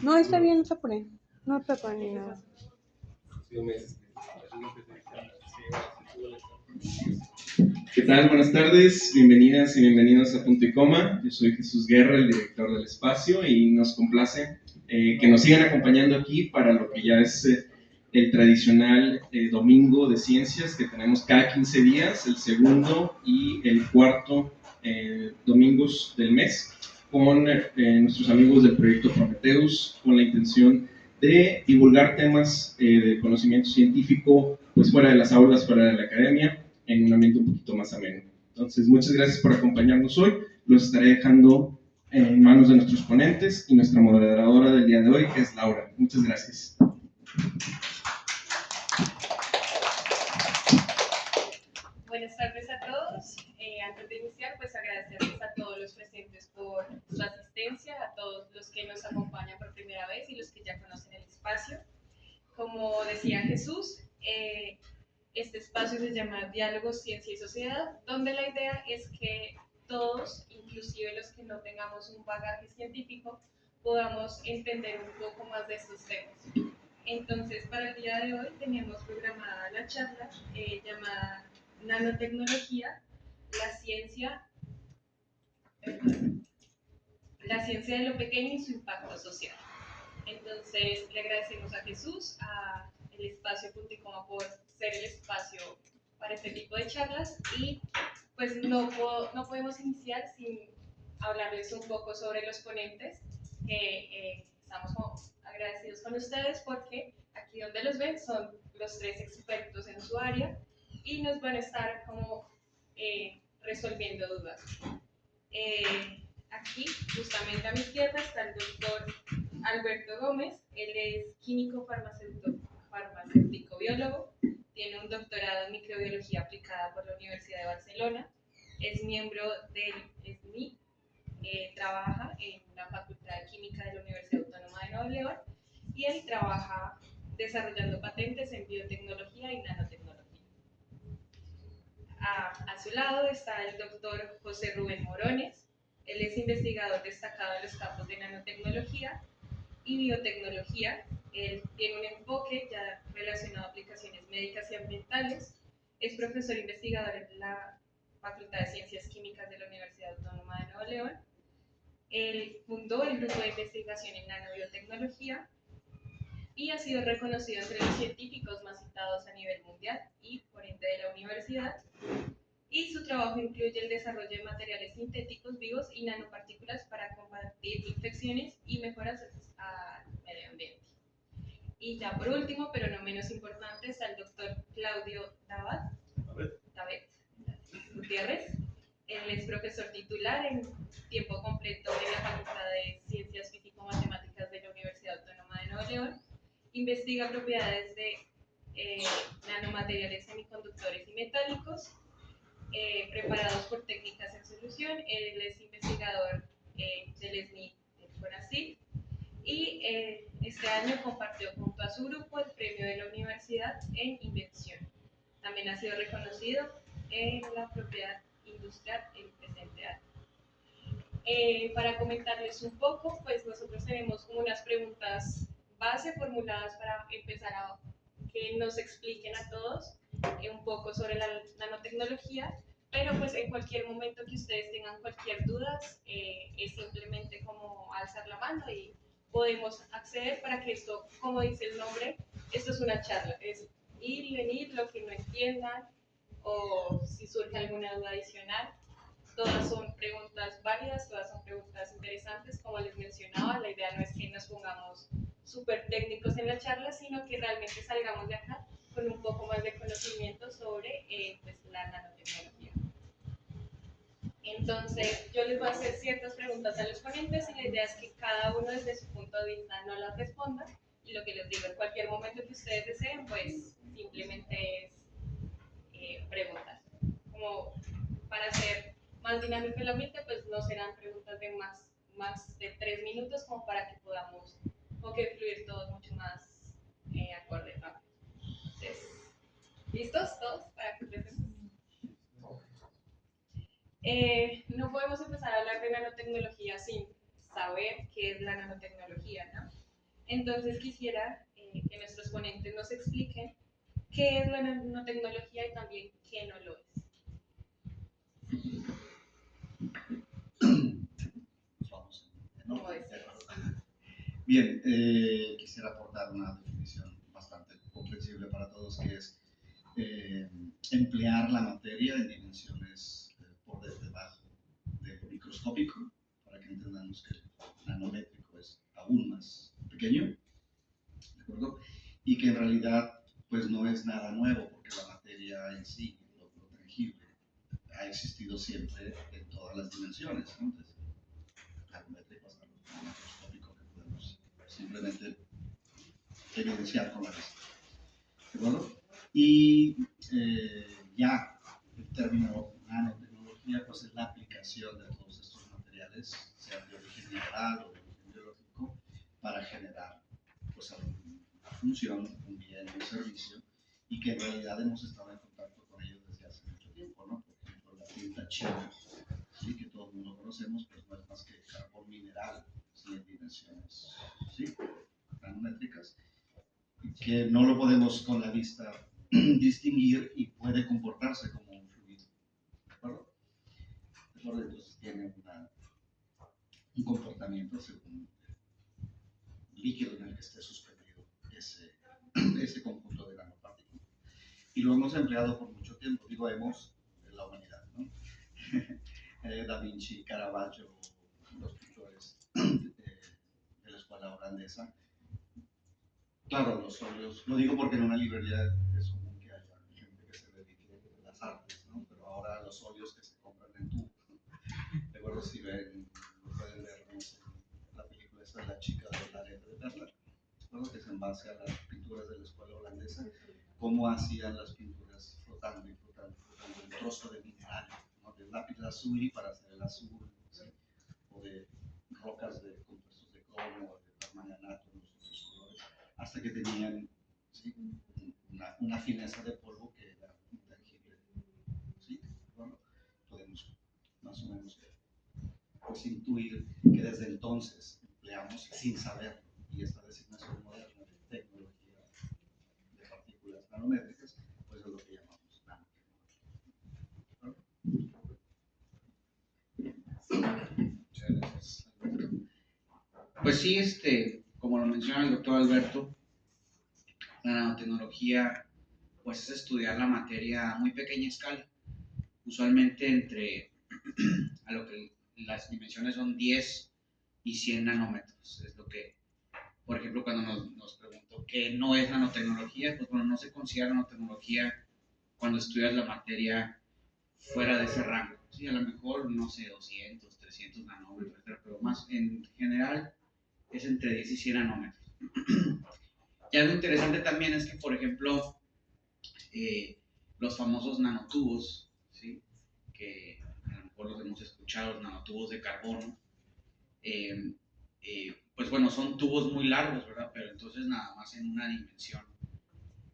No, está bien, no se apure. No te apure ni nada. ¿Qué tal? Buenas tardes, bienvenidas y bienvenidos a Punto y Coma. Yo soy Jesús Guerra, el director del espacio, y nos complace que nos sigan acompañando aquí para lo que ya es el tradicional domingo de ciencias que tenemos cada 15 días, el segundo y el cuarto domingos del mes, con nuestros amigos del proyecto Prometheus, con la intención de divulgar temas de conocimiento científico pues fuera de las aulas, fuera de la academia, en un ambiente un poquito más ameno. Entonces, muchas gracias por acompañarnos hoy. Los estaré dejando en manos de nuestros ponentes y nuestra moderadora del día de hoy es Laura. Muchas gracias. Buenas tardes a todos. Antes de iniciar, pues agradecerles a todos los presentes por su asistencia, a todos los que nos acompañan por primera vez y los que ya conocen el espacio. Como decía Jesús, este espacio se llama Diálogos, Ciencia y Sociedad, donde la idea es que todos, inclusive los que no tengamos un bagaje científico, podamos entender un poco más de estos temas. Entonces, para el día de hoy tenemos programada la charla llamada Nanotecnología, la ciencia, la ciencia de lo pequeño y su impacto social. Entonces, le agradecemos a Jesús, a el espacio Punto y Coma por ser el espacio para este tipo de charlas y pues no podemos iniciar sin hablarles un poco sobre los ponentes, que estamos como agradecidos con ustedes porque aquí donde los ven son los tres expertos en su área y nos van a estar como resolviendo dudas. Aquí, justamente a mi izquierda, está el doctor Alberto Gómez. Él es químico farmacéutico biólogo, tiene un doctorado en microbiología aplicada por la Universidad de Barcelona, es miembro del SNI, trabaja en la Facultad de Química de la Universidad Autónoma de Nuevo León y él trabaja desarrollando patentes en biotecnología y nanotecnología. A su lado está el doctor José Rubén Morones. Él es investigador destacado en los campos de nanotecnología y biotecnología. Él tiene un enfoque ya relacionado a aplicaciones médicas y ambientales. Es profesor investigador en la Facultad de Ciencias Químicas de la Universidad Autónoma de Nuevo León. Él fundó el grupo de investigación en nanobiotecnología y ha sido reconocido entre los científicos más citados a nivel mundial y por ende de la universidad. Y su trabajo incluye el desarrollo de materiales sintéticos vivos y nanopartículas para combatir infecciones y mejoras al medio ambiente. Y ya por último, pero no menos importante, está el doctor Claudio Davet Gutiérrez. Él es profesor titular en tiempo completo de la Facultad de Ciencias Físico-Matemáticas de la Universidad Autónoma de Nuevo León. Investiga propiedades de nanomateriales semiconductores y metálicos preparados por técnicas en solución. Él es investigador del SNI del CONACYT y este año compartió junto a su grupo el premio de la universidad en invención. También ha sido reconocido en la propiedad industrial el presente año. Para comentarles un poco, pues nosotros tenemos como unas preguntas base formuladas para empezar a que nos expliquen a todos un poco sobre la nanotecnología, pero pues en cualquier momento que ustedes tengan cualquier duda, es simplemente como alzar la mano y podemos acceder para que esto, como dice el nombre, esto es una charla, es ir y venir, lo que no entiendan o si surge alguna duda adicional. Todas son preguntas válidas, todas son preguntas interesantes. Como les mencionaba, la idea no es que nos pongamos súper técnicos en la charla, sino que realmente salgamos de acá con un poco más de conocimiento sobre pues, la nanotecnología. Entonces, yo les voy a hacer ciertas preguntas a los ponentes y la idea es que cada uno desde su punto de vista no las responda. Y lo que les digo, en cualquier momento que ustedes deseen, pues simplemente es preguntar. Como para hacer más dinámico el ambiente, pues no serán preguntas de más de 3 minutos como para que podamos fluir todos mucho más acorde. Entonces, ¿listos todos para que empecemos? No podemos empezar a hablar de nanotecnología sin saber qué es la nanotecnología, ¿no? Entonces quisiera que nuestros ponentes nos expliquen qué es la nanotecnología y también qué no lo es. Vamos, ¿no? Bien, quisiera aportar una definición bastante comprensible para todos, que es emplear la materia en dimensiones por debajo de lo microscópico, para que entendamos que el nanométrico es aún más pequeño, ¿de acuerdo? Y que en realidad pues no es nada nuevo, porque la materia en sí, lo tangible, ha existido siempre en todas las dimensiones, ¿no? Desde nanométrico hasta lo microscópico, que podemos simplemente evidenciar con la vista, ¿de acuerdo? Y ya el término nanotecnología pues es la aplicación de todos estos materiales, sean de origen mineral o de origen biológico, para generar pues una función, un bien, un servicio, y que en realidad hemos estado en contacto con ellos desde hace mucho tiempo, ¿no? Por ejemplo, la tinta china, ¿sí? Que todo el mundo conocemos, pues no es más que carbón mineral, ¿sí? En dimensiones, ¿sí? Nanométricas, que no lo podemos con la vista distinguir y puede comportarse como un fluido, ¿de acuerdo? ¿De acuerdo? Entonces tiene un comportamiento según el líquido en el que esté suspendido ese conjunto de nanopartículas. Y lo hemos empleado por mucho tiempo, digo hemos, en la humanidad, ¿no? Da Vinci, Caravaggio, los pintores de la escuela holandesa. Claro, los óleos, lo digo porque en una librería es común que haya gente que se dedique a las artes, ¿no? Pero ahora los óleos que se compran en tubo, de acuerdo, si ven, pueden ver, no sé, la película esta de La chica del arete de perla, ¿de acuerdo? Que es en base a las pinturas de la escuela holandesa, cómo hacían las pinturas flotando y flotando, flotando un trozo de mineral, ¿no? De lápiz lazuli para hacer el azul, ¿sí? O de rocas de compuestos de cromo o de permanganato en los otros colores, hasta que tenían, ¿sí? una fineza de polvo que era intangible, ¿sí? Bueno, podemos más o menos pues, intuir que desde entonces empleamos sin saberlo, y esta designación moderna de tecnología de partículas nanométricas pues es lo que llamamos nanotecnología. Muchas gracias, Alberto. Pues sí, como lo menciona el doctor Alberto, la nanotecnología pues es estudiar la materia a muy pequeña escala, usualmente entre a lo que las dimensiones son 10 y 100 nanómetros. Es lo que, por ejemplo, cuando nos preguntó qué no es nanotecnología, pues bueno, no se considera nanotecnología cuando estudias la materia fuera de ese rango. Sí, a lo mejor, no sé, 200, 300 nanómetros, pero más en general es entre 10 y 100 nanómetros. Y algo interesante también es que, por ejemplo, los famosos nanotubos, ¿sí? Que a lo mejor los hemos escuchado, los nanotubos de carbono, pues bueno, son tubos muy largos, ¿verdad? Pero entonces nada más en una dimensión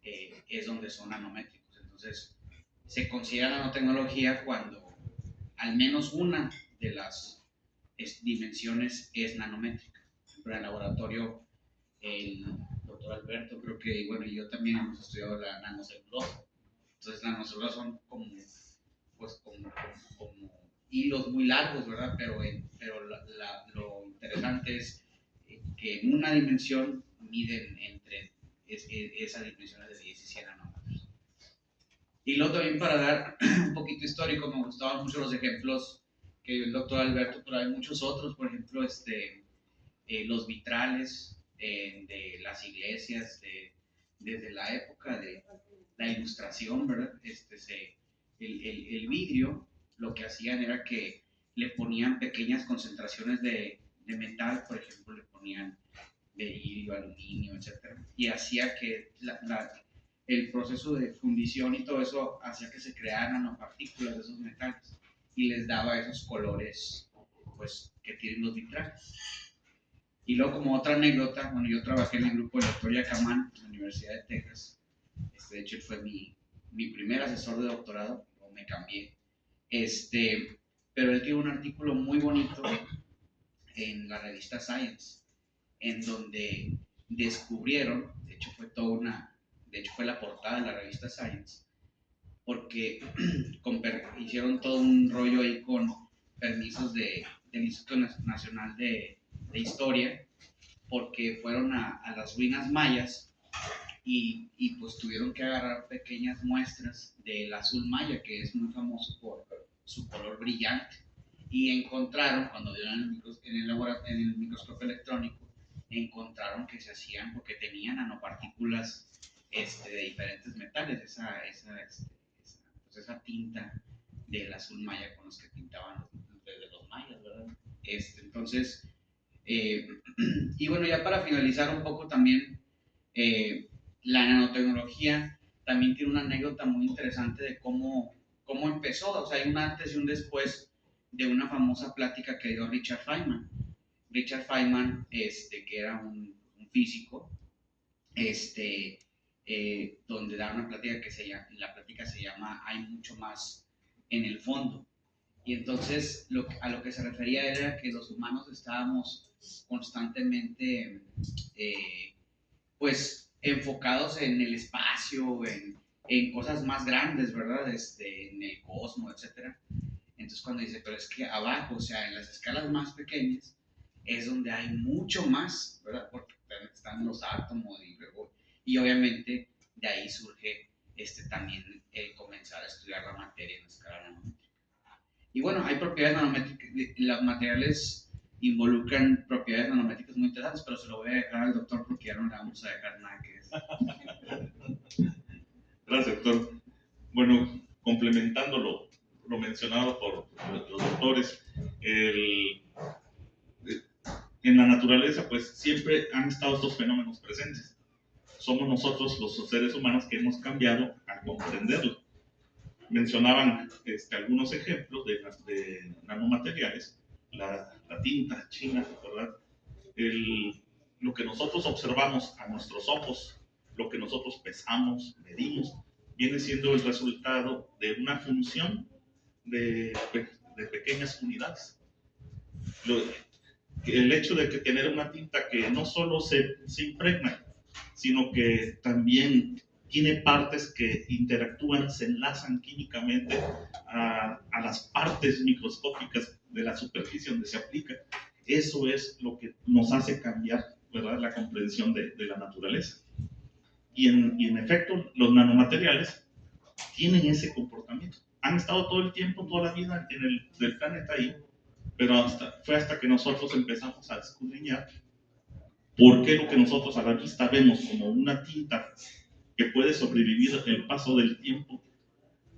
es donde son nanométricos. Entonces se considera nanotecnología cuando al menos una de las dimensiones es nanométrica. Pero en el laboratorio, el doctor Alberto, creo que, bueno, y yo también hemos estudiado la nanocelulosa. Entonces, las nanocelulosa son como, pues, como hilos muy largos, ¿verdad? Pero lo interesante es que en una dimensión miden entre esas dimensiones de 10 y 100 nanómetros. Y luego también para dar un poquito histórico, me gustaban mucho los ejemplos que dio el doctor Alberto, pero hay muchos otros, por ejemplo, los vitrales de las iglesias desde la época de la ilustración, ¿verdad? El vidrio, lo que hacían era que le ponían pequeñas concentraciones de metal, por ejemplo, le ponían de iridio, aluminio, etcétera, y hacía que el proceso de fundición y todo eso hacía que se crearan nanopartículas de esos metales y les daba esos colores pues que tienen los vitrales. Y luego, como otra anécdota, bueno, yo trabajé en el grupo de doctor Yacamán en la Universidad de Texas. De hecho, él fue mi primer asesor de doctorado, o me cambié. Pero él tiene un artículo muy bonito en la revista Science, en donde descubrieron, de hecho fue la portada de la revista Science, porque hicieron todo un rollo ahí con permisos del Instituto Nacional de Historia, porque fueron a las ruinas mayas y pues tuvieron que agarrar pequeñas muestras del azul maya, que es muy famoso por su color brillante, y encontraron, cuando vieron en el microscopio electrónico, encontraron que se hacían porque tenían nanopartículas de diferentes metales, esa tinta del azul maya con los que pintaban desde los mayas, ¿verdad? Entonces, y bueno, ya para finalizar un poco también, la nanotecnología también tiene una anécdota muy interesante de cómo empezó. O sea, hay un antes y un después de una famosa plática que dio Richard Feynman. Richard Feynman, que era un físico, donde da una plática la plática se llama Hay mucho más en el fondo. Y entonces a lo que se refería era que los humanos estábamos constantemente pues enfocados en el espacio, en cosas más grandes, ¿verdad? En el cosmos, etcétera. Entonces cuando dice, pero es que abajo, o sea, en las escalas más pequeñas, es donde hay mucho más, ¿verdad? Porque están los átomos y obviamente de ahí surge también el comenzar a estudiar la materia en escala nanométrica. Y bueno, hay propiedades nanométricas, los materiales involucran propiedades nanométricas muy interesantes, pero se lo voy a dejar al doctor porque ya no le vamos a dejar nada que decir. Gracias, doctor. Bueno, complementando lo mencionado por los doctores, en la naturaleza pues siempre han estado estos fenómenos presentes. Somos nosotros los seres humanos que hemos cambiado al comprenderlo. Mencionaban algunos ejemplos de nanomateriales, la tinta china, ¿verdad? Lo que nosotros observamos a nuestros ojos, lo que nosotros pesamos, medimos, viene siendo el resultado de una función de pequeñas unidades. El hecho de que tener una tinta que no solo se impregna, sino que también tiene partes que interactúan, se enlazan químicamente a las partes microscópicas de la superficie donde se aplica. Eso es lo que nos hace cambiar, ¿verdad?, la comprensión de la naturaleza. Y en efecto, los nanomateriales tienen ese comportamiento. Han estado todo el tiempo, toda la vida del planeta ahí, pero fue hasta que nosotros empezamos a escudriñar por qué lo que nosotros a la vista vemos como una tinta que puede sobrevivir el paso del tiempo,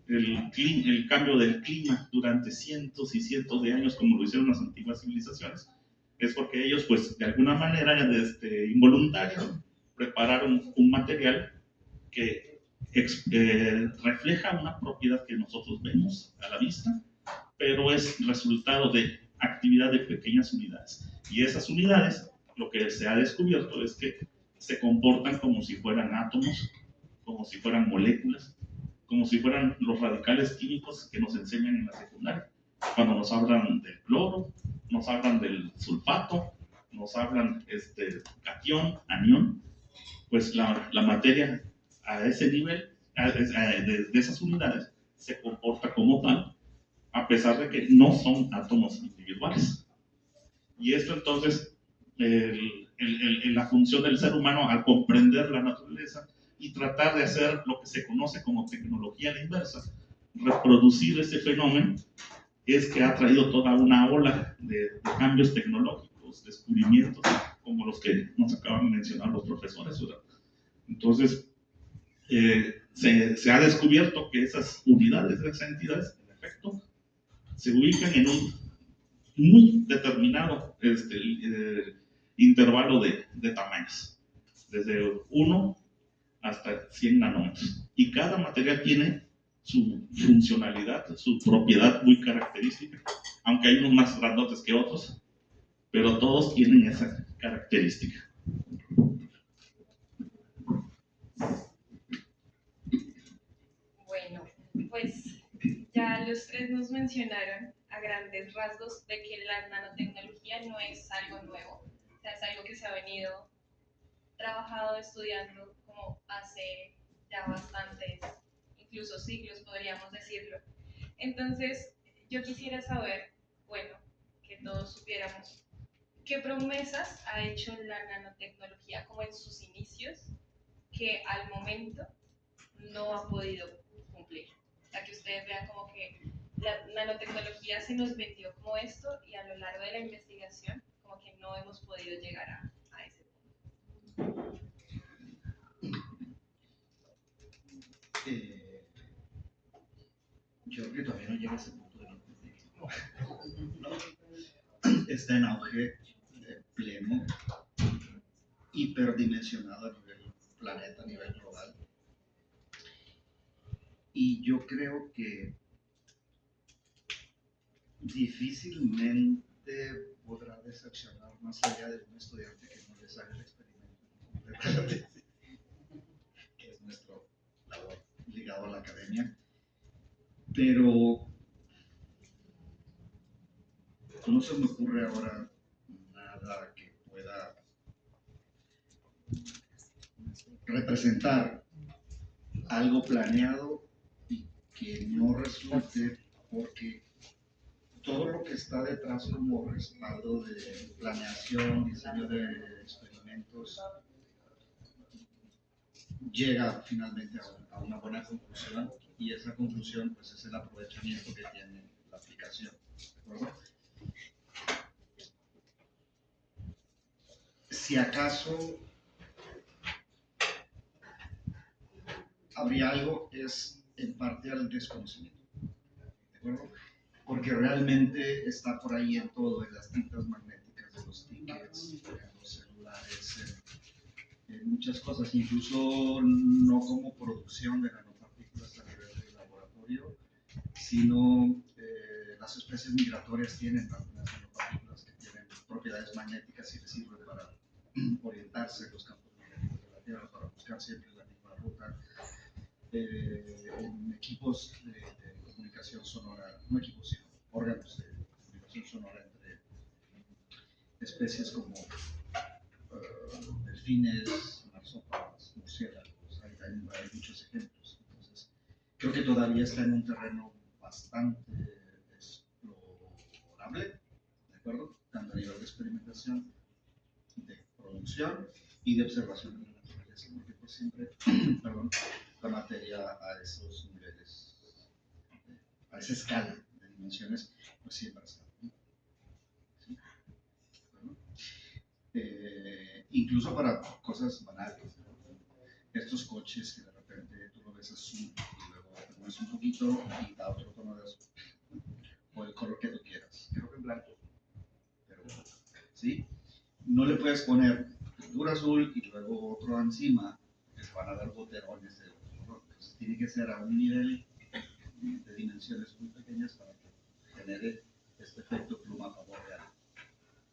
el cambio del clima durante cientos y cientos de años, como lo hicieron las antiguas civilizaciones, es porque ellos, pues, de alguna manera involuntaria, prepararon un material que refleja una propiedad que nosotros vemos a la vista, pero es resultado de actividad de pequeñas unidades. Y esas unidades, lo que se ha descubierto es que se comportan como si fueran átomos, como si fueran moléculas, como si fueran los radicales químicos que nos enseñan en la secundaria. Cuando nos hablan del cloro, nos hablan del sulfato, nos hablan catión, anión, pues la materia a ese nivel, de esas unidades, se comporta como tal, a pesar de que no son átomos individuales. Y esto entonces, la función del ser humano al comprender la naturaleza y tratar de hacer lo que se conoce como tecnología a la inversa, reproducir ese fenómeno, es que ha traído toda una ola de cambios tecnológicos, descubrimientos, como los que nos acaban de mencionar los profesores, ¿verdad? Entonces, se ha descubierto que esas unidades, esas entidades, en efecto, se ubican en un muy determinado intervalo de tamaños, desde 1 hasta 100 nanómetros. Y cada material tiene su funcionalidad, su propiedad muy característica, aunque hay unos más grandotes que otros, pero todos tienen esa característica. Bueno, pues ya los tres nos mencionaron a grandes rasgos de que la nanotecnología no es algo nuevo, o sea, es algo que se ha venido trabajado estudiando como hace ya bastantes, incluso siglos podríamos decirlo. Entonces, yo quisiera saber, bueno, que todos supiéramos, ¿qué promesas ha hecho la nanotecnología como en sus inicios que al momento no ha podido cumplir? Para que ustedes vean como que la nanotecnología se nos vendió como esto y a lo largo de la investigación como que no hemos podido llegar a ese punto. Yo creo que todavía no llega a ese punto de no. Está en auge pleno, hiperdimensionado a nivel planeta, a nivel global. Y yo creo que difícilmente podrá decepcionar más allá de un estudiante que no les haga el experimento, que es nuestro labor ligado a la academia. Pero no se me ocurre ahora nada que pueda representar algo planeado y que no resulte, porque todo lo que está detrás como respaldo de planeación, diseño de experimentos, llega finalmente a una buena conclusión, y esa conclusión pues es el aprovechamiento que tiene la aplicación, ¿de acuerdo? Si acaso habría algo, es en parte al desconocimiento, ¿de acuerdo? Porque realmente está por ahí en todo, en las tintas magnéticas de los tickets, en los celulares, en muchas cosas, incluso no como producción de nanopartículas a nivel de laboratorio, sino las especies migratorias tienen algunas nanopartículas que tienen propiedades magnéticas y les sirven para orientarse en los campos magnéticos de la Tierra, para buscar siempre la misma ruta. En equipos de comunicación sonora, no equipos sino órganos de comunicación sonora entre especies como delfines, marsopas, murciélagos, hay muchos ejemplos. Entonces, creo que todavía está en un terreno bastante explorable, ¿de acuerdo? Tanto a nivel de experimentación, de producción y de observación de la naturaleza, porque pues siempre, perdón, la materia a esos niveles, a esa escala de dimensiones, pues siempre está. ¿Sí? ¿Bueno? Incluso para cosas banales, ¿no? Estos coches que de repente tú lo ves azul y luego te pones un poquito y da otro tono de azul, o el color que tú quieras, creo que en blanco, pero ¿sí? No le puedes poner pintura azul y luego otro encima, que se van a dar boterones de color. Entonces tiene que ser a un nivel de dimensiones muy pequeñas para que genere este efecto pluma a favor real,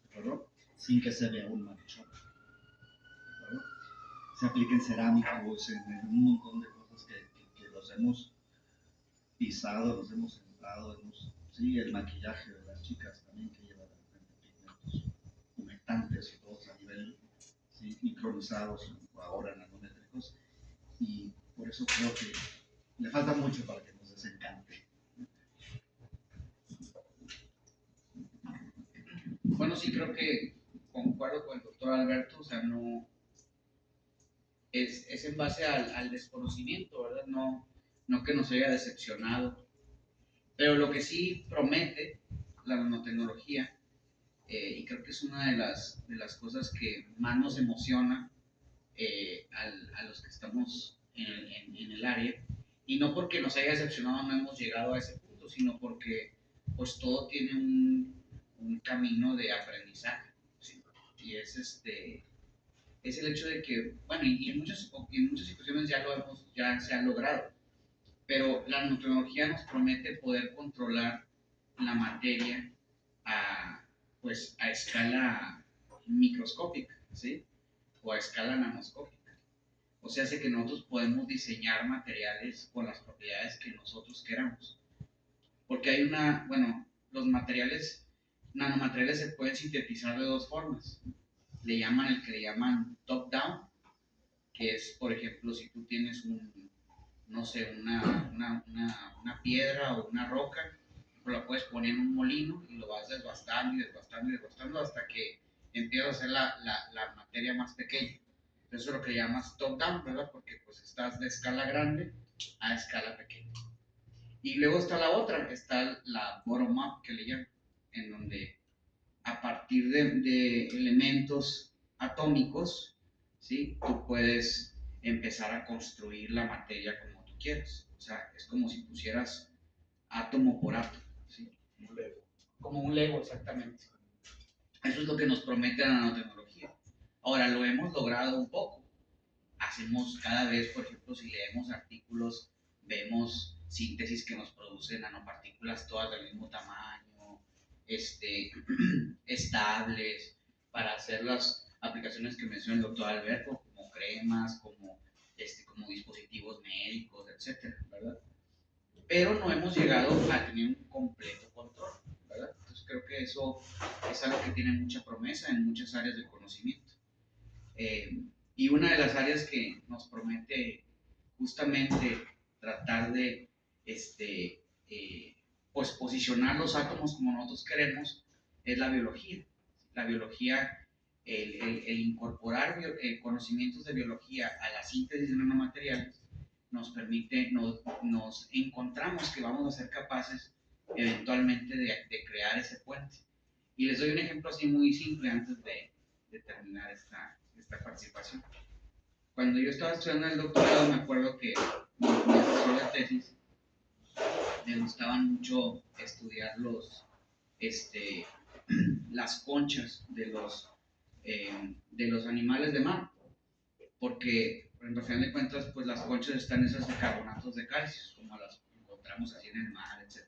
¿de acuerdo? Sin que se vea un manchón, ¿de acuerdo? Se aplica en cerámicos, en un montón de cosas que los hemos pisado, los hemos sentado, sí, el maquillaje de las chicas también que llevan pigmentos humectantes y todos a nivel, ¿sí?, micronizados o ahora nanométricos, y por eso creo que le falta mucho para que nos desencante. Bueno, sí, creo que concuerdo con el doctor Alberto, o sea, no es en base al desconocimiento, ¿verdad? No que nos haya decepcionado, pero lo que sí promete la nanotecnología, y creo que es una de las cosas que más nos emociona a los que estamos en el área, y no porque nos haya decepcionado no hemos llegado a ese punto, sino porque pues todo tiene un camino de aprendizaje, ¿sí? Y es el hecho de que, bueno, y en muchas situaciones ya se ha logrado, pero la nanotecnología nos promete poder controlar la materia pues a escala microscópica, ¿sí? O a escala nanoscópica. O sea, hace que nosotros podemos diseñar materiales con las propiedades que nosotros queramos. Porque hay los nanomateriales se pueden sintetizar de dos formas. El que le llaman top-down que es, por ejemplo, si tú tienes no sé, una piedra o una roca, pues la puedes poner en un molino y lo vas desbastando y desbastando y desbastando hasta que empieza a ser la materia más pequeña. Eso es lo que llamas top-down, ¿verdad? Porque pues estás de escala grande a escala pequeña. Y luego está la otra, está la bottom-up que le llaman, en donde a partir de elementos atómicos, ¿sí? Tú puedes empezar a construir la materia como tú quieras. O sea, es como si pusieras átomo por átomo, ¿sí? Un Lego. Como un Lego, exactamente. Eso es lo que nos promete la nanotecnología. Ahora, lo hemos logrado un poco. Hacemos cada vez, por ejemplo, si leemos artículos, vemos síntesis que nos producen nanopartículas todas del mismo tamaño, estables, para hacer las aplicaciones que menciona el doctor Alberto, como cremas, como dispositivos médicos, etcétera, ¿verdad? Pero no hemos llegado a tener un completo control, ¿verdad? Entonces creo que eso es algo que tiene mucha promesa en muchas áreas del conocimiento. Y una de las áreas que nos promete justamente tratar de pues posicionar los átomos como nosotros queremos es la biología. La biología, el incorporar conocimientos de biología a la síntesis de nanomateriales nos permite, nos encontramos que vamos a ser capaces eventualmente de crear ese puente. Y les doy un ejemplo así muy simple antes de terminar esta participación. Cuando yo estaba estudiando el doctorado, me acuerdo que mi asesor de tesis me gustaban mucho estudiar las conchas de los animales de mar, porque en final de cuentas, pues las conchas están hechas de carbonatos de calcio, como las encontramos así en el mar, etc.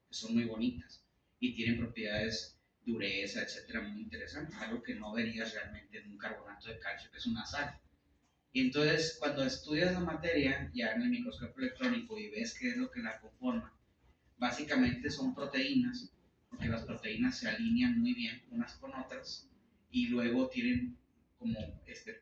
Que son muy bonitas y tienen propiedades dureza, etcétera, muy interesantes, algo que no verías realmente en un carbonato de calcio, que es una sal. Y entonces, cuando estudias la materia ya en el microscopio electrónico y ves qué es lo que la conforma, básicamente son proteínas, porque las proteínas se alinean muy bien unas con otras y luego tienen como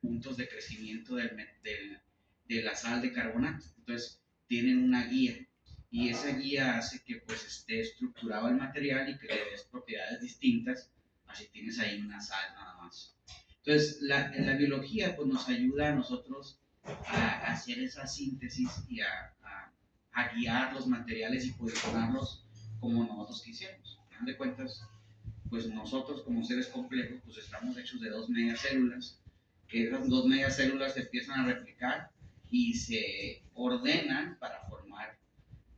puntos de crecimiento de la sal de carbonato. Entonces, tienen una guía y esa guía hace que pues esté estructurado el material y que le des propiedades distintas, así tienes ahí una sal nada más. Entonces, en la biología pues nos ayuda a nosotros a hacer esa síntesis y a guiar los materiales y posicionarlos como nosotros quisiéramos. Al final de cuentas, pues nosotros como seres complejos pues estamos hechos de 2 medias células, que esas 2 medias células se empiezan a replicar y se ordenan para formar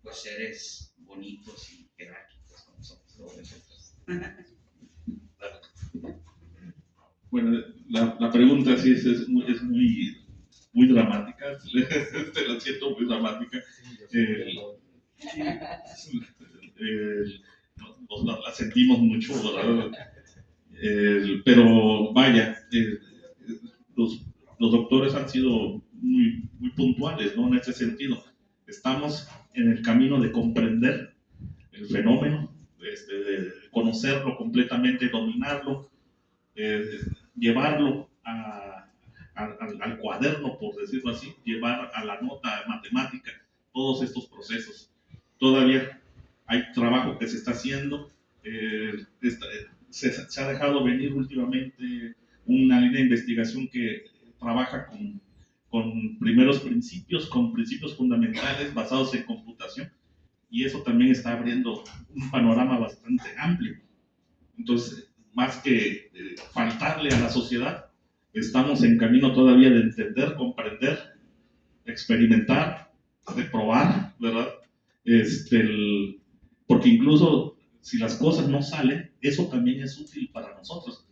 pues seres bonitos y jerárquicos como somos nosotros. Bueno, la pregunta sí es muy dramática, la siento muy dramática. La sentimos mucho, ¿verdad? Pero vaya, los doctores han sido muy puntuales, ¿no? En ese sentido. Estamos en el camino de comprender el fenómeno, de conocerlo completamente, dominarlo, llevarlo al cuaderno, por decirlo así, llevar a la nota matemática todos estos procesos. Todavía hay trabajo que se está haciendo, se ha dejado venir últimamente una línea de investigación que trabaja con primeros principios, con principios fundamentales basados en computación, y eso también está abriendo un panorama bastante amplio. Entonces, más que faltarle a la sociedad, estamos en camino todavía de entender, comprender, experimentar, de probar, ¿verdad? Porque incluso si las cosas no salen, eso también es útil para nosotros.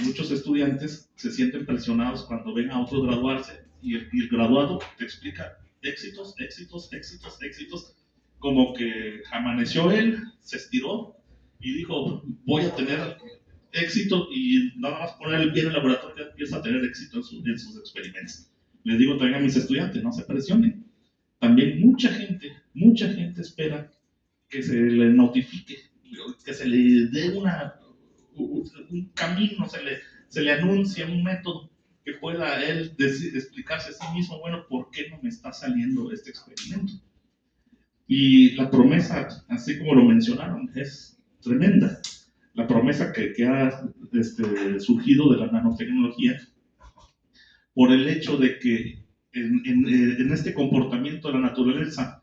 Muchos estudiantes se sienten presionados cuando ven a otros graduarse y el graduado te explica éxitos, como que amaneció él, se estiró y dijo, voy a tener éxito, y nada más poner el pie en el laboratorio empieza a tener éxito en sus experimentos. Les digo también a mis estudiantes, no se presionen. También mucha gente espera que se le notifique, que se le dé un camino, se le anuncie un método, que pueda él explicarse a sí mismo, bueno, ¿por qué no me está saliendo este experimento? Y la promesa, así como lo mencionaron, es tremenda. La promesa que ha surgido de la nanotecnología por el hecho de que en este comportamiento de la naturaleza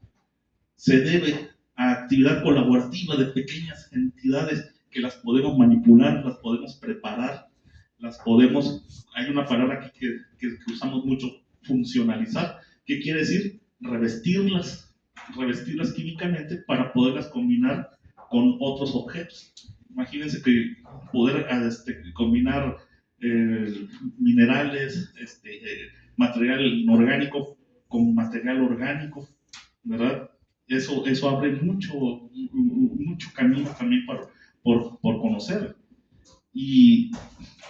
se debe a actividad colaborativa de pequeñas entidades que las podemos manipular, las podemos preparar, las podemos, hay una palabra aquí que usamos mucho, funcionalizar, que quiere decir revestirlas químicamente para poderlas combinar con otros objetos. Imagínense que poder combinar minerales, material inorgánico con material orgánico, ¿verdad? Eso abre mucho camino también por conocer. Y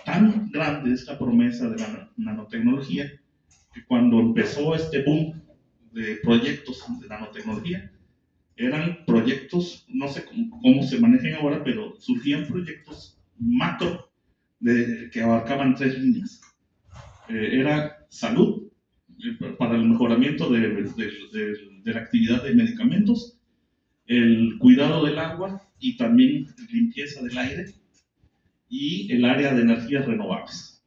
tan grande es la promesa de la nanotecnología que cuando empezó este boom de proyectos de nanotecnología, eran proyectos, no sé cómo se manejan ahora, pero surgían proyectos macro que abarcaban 3 líneas. Era salud, para el mejoramiento de la actividad de medicamentos, el cuidado del agua y también limpieza del aire y el área de energías renovables.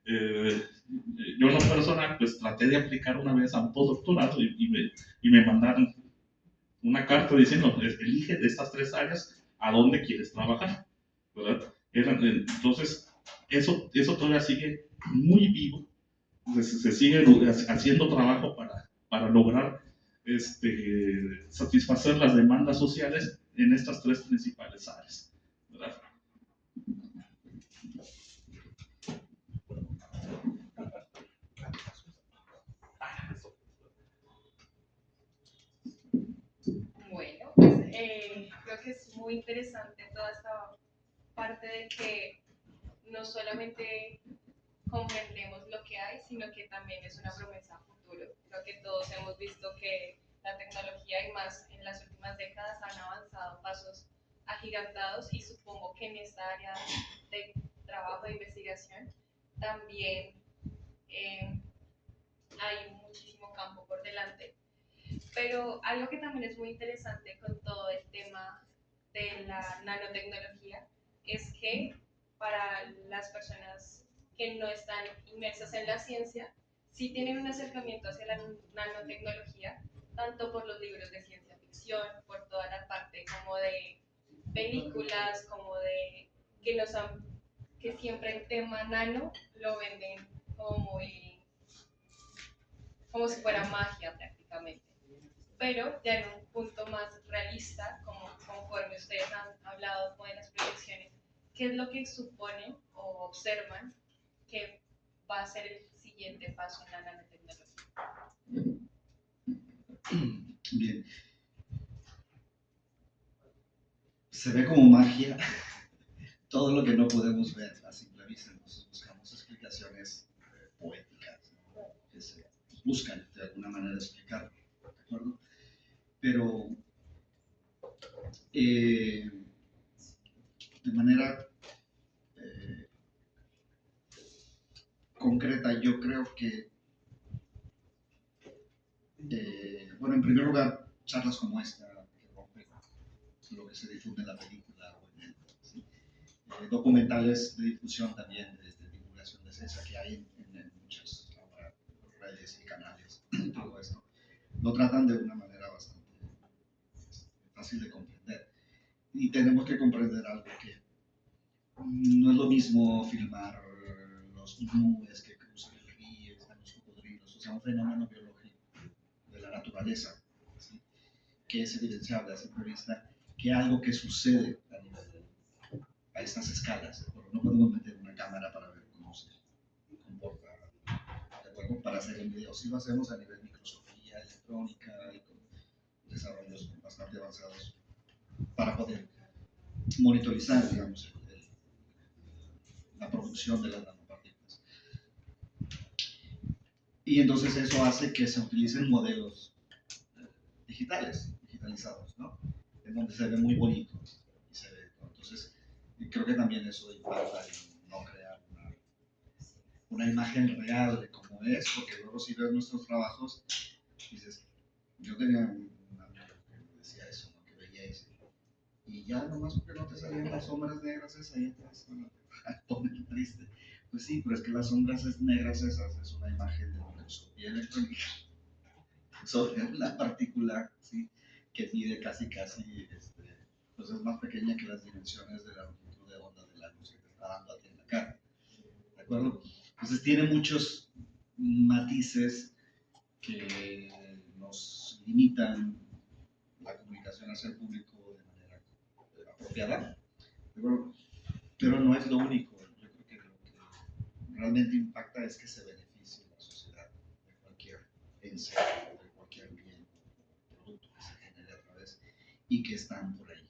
Yo en lo personal pues traté de aplicar una vez a un postdoctorado y me mandaron una carta diciendo, elige de estas 3 áreas a dónde quieres trabajar, ¿verdad? Entonces, eso todavía sigue muy vivo, se sigue haciendo trabajo para lograr satisfacer las demandas sociales en estas 3 principales áreas, ¿verdad? Bueno, pues creo que es muy interesante toda esta parte de que no solamente comprendemos lo que hay, sino que también es una promesa a futuro. Creo que todos hemos visto que la tecnología y más en las últimas décadas han avanzado pasos agigantados y supongo que en esta área de trabajo de investigación también hay muchísimo campo por delante. Pero algo que también es muy interesante con todo el tema de la nanotecnología es que para las personas que no están inmersas en la ciencia, sí tienen un acercamiento hacia la nanotecnología, tanto por los libros de ciencia ficción, por toda la parte como de películas, como de que siempre el tema nano lo venden como si fuera magia prácticamente. Pero ya en un punto más realista, conforme ustedes han hablado de las proyecciones, ¿qué es lo que suponen o observan que va a ser el siguiente paso en la nanotecnología? Bien. Se ve como magia todo lo que no podemos ver a simple vista. Entonces buscamos explicaciones poéticas, ¿no? Que se buscan de alguna manera explicar, ¿de acuerdo? Pero de manera concreta, yo creo que, bueno, en primer lugar, charlas como esta, que rompen lo que se difunde en la película o en el, ¿sí? Documentales de difusión también, de divulgación de ciencia que hay en muchas ahora, redes y canales, y todo esto, lo tratan de una manera bastante fácil de comprender. Y tenemos que comprender algo que no es lo mismo filmar los nubes que cruzan el río, están los cocodrilos, o sea, un fenómeno biológico de la naturaleza, ¿sí? Que es evidenciable a simple vista, que algo que sucede a estas escalas, ¿de acuerdo? No podemos meter una cámara para ver cómo se comporta, ¿de acuerdo? Para hacer el video, sí lo hacemos a nivel microscopía electrónica y con desarrollos bastante avanzados para poder monitorizar, digamos, la producción de las nanopartículas. Y entonces eso hace que se utilicen modelos digitalizados, ¿no? En donde se ve muy bonito y se ve, ¿no? Entonces, creo que también eso impacta en no crear una imagen real de cómo es, porque luego si ves nuestros trabajos, dices, yo tenía un amigo que me decía eso, ¿no? Que veía eso. Y ya nomás porque no te salían las sombras negras esas ahí atrás, ¿no? Pone triste. Pues sí, pero es que las sombras negras esas es una imagen de microscopía electrónica sobre una partícula, ¿sí? Que mide casi, pues es más pequeña que las dimensiones de la longitud de onda de la luz que te está dando a ti en la cara, ¿de acuerdo? Entonces tiene muchos matices que nos limitan la comunicación hacia el público de manera apropiada, ¿de acuerdo? Pero no es lo único. Yo creo que lo que realmente impacta es que se beneficie la sociedad de cualquier ensayo, de cualquier bien o producto que se genere a través y que están por ahí.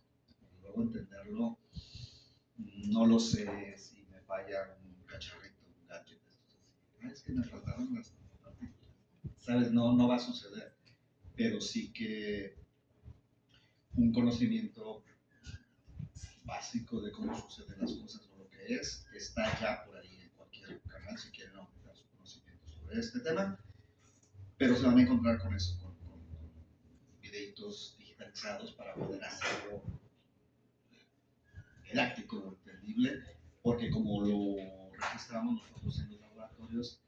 Luego entenderlo, no lo sé si me falla un cacharrito, un gadget, es que me faltaron las partículas. ¿Sabes? No va a suceder, pero sí que un conocimiento básico de cómo suceden las cosas o lo que es, está ya por ahí en cualquier canal si quieren aumentar su conocimiento sobre este tema, pero se van a encontrar con eso, con videitos digitalizados para poder hacerlo didáctico o entendible, porque como lo registramos nosotros en los laboratorios,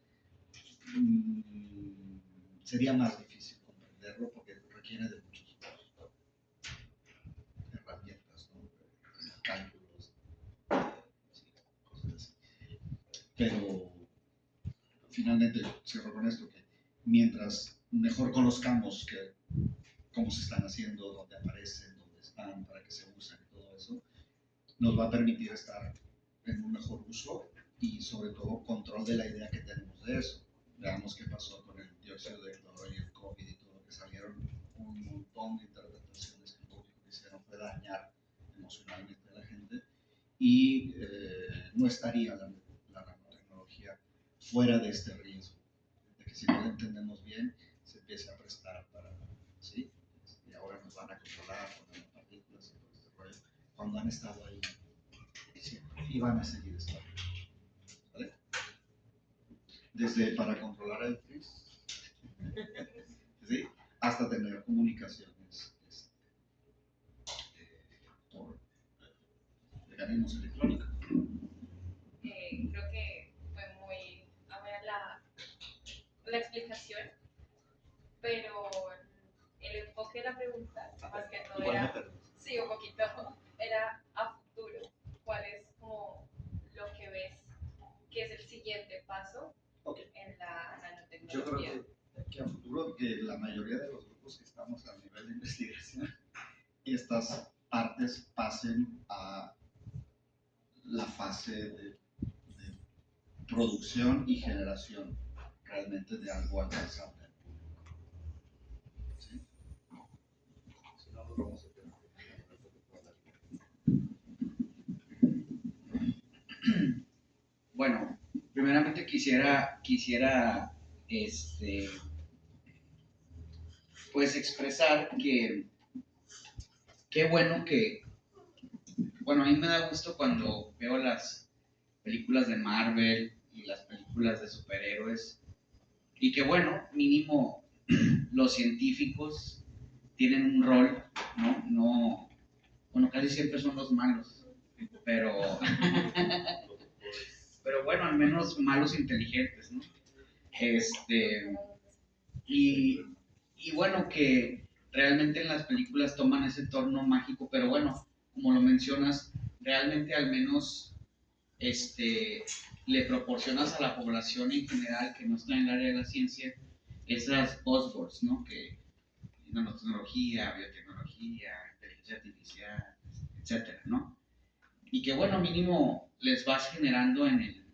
sería más difícil comprenderlo porque requiere de muchos herramientas, ¿no? Cálculos, sí, cosas así. Pero finalmente cierro con esto, que mientras mejor conozcamos cómo se están haciendo, dónde aparecen, dónde están, para qué se usan y todo eso, nos va a permitir estar en un mejor uso y sobre todo control de la idea que tenemos de eso. Veamos qué pasó con el dióxido de cloro y el COVID y todo lo que salieron, un montón de interpretaciones que lo único que hicieron fue dañar emocionalmente a la gente y no estaría la nanotecnología fuera de este riesgo, de que si no lo entendemos bien, se empiece a prestar para, ¿sí? Y ahora nos van a controlar con nanopartículas y todo este rollo, cuando han estado ahí siempre y van a seguir estando, ¿vale? Desde para controlar el frizz, ¿sí? Hasta tener comunicaciones por mecanismos electrónicos. Creo que fue muy amena la explicación, pero el enfoque de la pregunta, más que todo era, sí, un poquito, era a futuro. ¿Cuál es como lo que ves que es el siguiente paso en la Yo creo nanotecnología? que a futuro, que la mayoría de los grupos que estamos a nivel de investigación, estas partes pasen a la fase de producción y generación realmente de algo alcanzable al público. ¿Sí? Si no, nos vamos a tener Bueno, primeramente quisiera pues expresar que qué bueno que, bueno, a mí me da gusto cuando veo las películas de Marvel y las películas de superhéroes y que bueno, mínimo los científicos tienen un rol, ¿no? Bueno, casi siempre son los malos, pero bueno, al menos malos inteligentes, ¿no? Y, y bueno, que realmente en las películas toman ese torno mágico, pero bueno, como lo mencionas, realmente al menos le proporcionas a la población en general que no está en el área de la ciencia esas buzzwords, ¿no? Que nanotecnología, biotecnología, inteligencia artificial, etcétera, ¿no? Y que bueno, mínimo les vas generando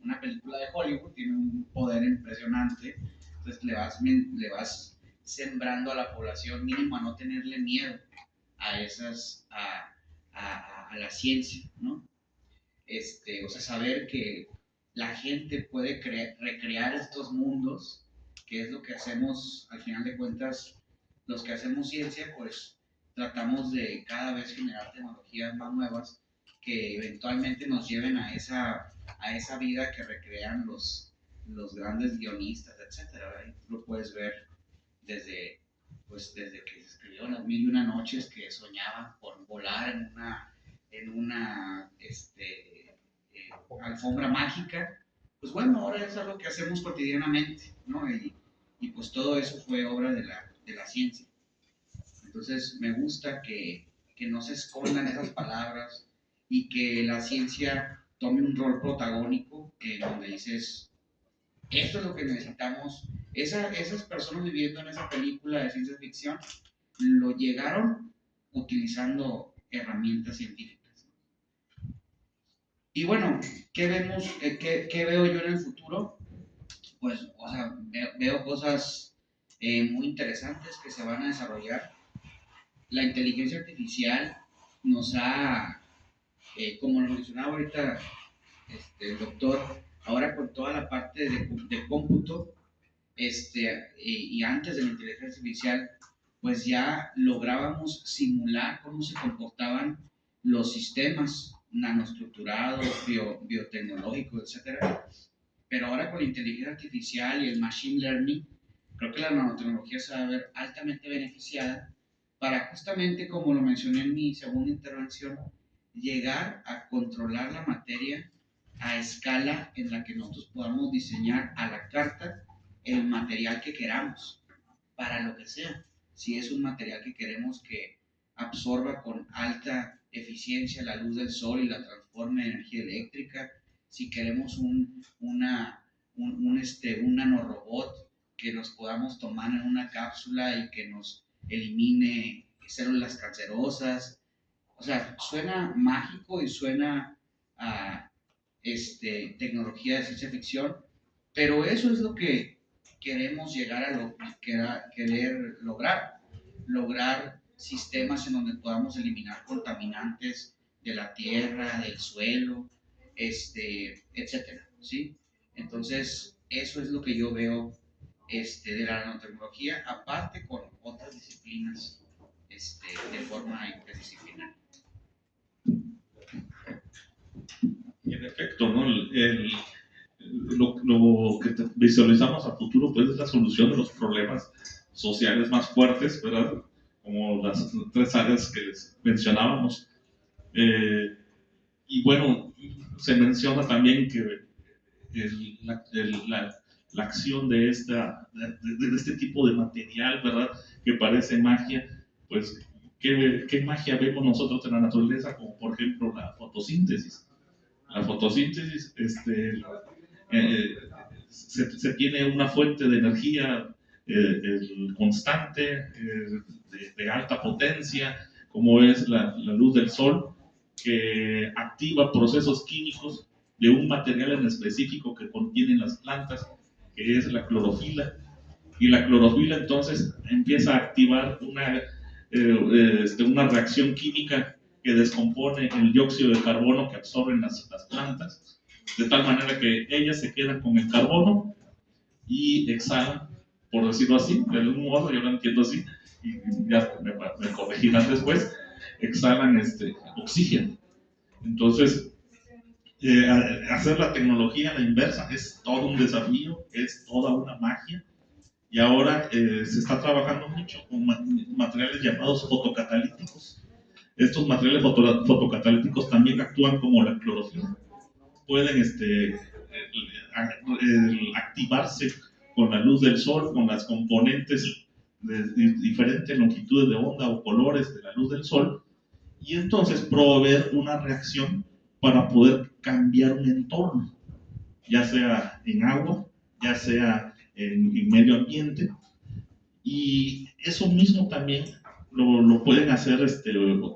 una película de Hollywood, tiene un poder impresionante, entonces le vas sembrando a la población mínimo a no tenerle miedo a a la ciencia, ¿no? O sea, saber que la gente puede recrear estos mundos, que es lo que hacemos, al final de cuentas, los que hacemos ciencia, pues tratamos de cada vez generar tecnologías más nuevas que eventualmente nos lleven a esa vida que recrean los grandes guionistas, etcétera, ¿verdad? Y tú lo puedes ver desde que se escribió Las Mil y Una Noches, que soñaban con volar en una alfombra mágica. Pues bueno, ahora es algo que hacemos cotidianamente, ¿no? Y pues todo eso fue obra de la ciencia. Entonces me gusta que no se escondan esas palabras y que la ciencia tome un rol protagónico donde dices, esto es lo que necesitamos. Esas personas viviendo en esa película de ciencia ficción lo llegaron utilizando herramientas científicas. Y bueno, ¿qué vemos, qué veo yo en el futuro? Pues, o sea, veo cosas muy interesantes que se van a desarrollar. La inteligencia artificial nos ha, como lo mencionaba ahorita el doctor, ahora con toda la parte de cómputo, y antes de la inteligencia artificial, pues ya lográbamos simular cómo se comportaban los sistemas nanoestructurados, biotecnológicos, etcétera. Pero ahora con la inteligencia artificial y el machine learning, creo que la nanotecnología se va a ver altamente beneficiada para justamente, como lo mencioné en mi segunda intervención, llegar a controlar la materia a escala en la que nosotros podamos diseñar a la carta el material que queramos, para lo que sea. Si es un material que queremos que absorba con alta eficiencia la luz del sol y la transforme en energía eléctrica, si queremos un nanorobot que nos podamos tomar en una cápsula y que nos elimine células cancerosas. O sea, suena mágico y suena a tecnología de ciencia ficción, pero eso es lo que queremos llegar a querer lograr sistemas en donde podamos eliminar contaminantes de la tierra, del suelo, etcétera, ¿sí? Entonces, eso es lo que yo veo de la nanotecnología, aparte con otras disciplinas de forma interdisciplinaria. Y en efecto, ¿no? Lo que visualizamos a futuro pues, es la solución de los problemas sociales más fuertes, ¿verdad? Como las tres áreas que les mencionábamos. Y bueno, se menciona también que la acción de este tipo de material, ¿verdad? Que parece magia, pues, ¿qué magia vemos nosotros en la naturaleza? Como por ejemplo la fotosíntesis. La fotosíntesis, se tiene una fuente de energía constante, de alta potencia, como es la luz del sol, que activa procesos químicos de un material en específico que contienen las plantas, que es la clorofila. Y la clorofila entonces empieza a activar una reacción química que descompone el dióxido de carbono que absorben las plantas, de tal manera que ellas se quedan con el carbono y exhalan, por decirlo así, de algún modo, yo lo entiendo así, y ya me corregirán después, exhalan oxígeno. Entonces, hacer la tecnología a la inversa es todo un desafío, es toda una magia, y ahora se está trabajando mucho con materiales llamados fotocatalíticos. Estos materiales fotocatalíticos también actúan como la clorofila. Pueden activarse con la luz del sol, con las componentes de diferentes longitudes de onda o colores de la luz del sol, y entonces proveer una reacción para poder cambiar un entorno, ya sea en agua, ya sea en medio ambiente, y eso mismo también lo pueden hacer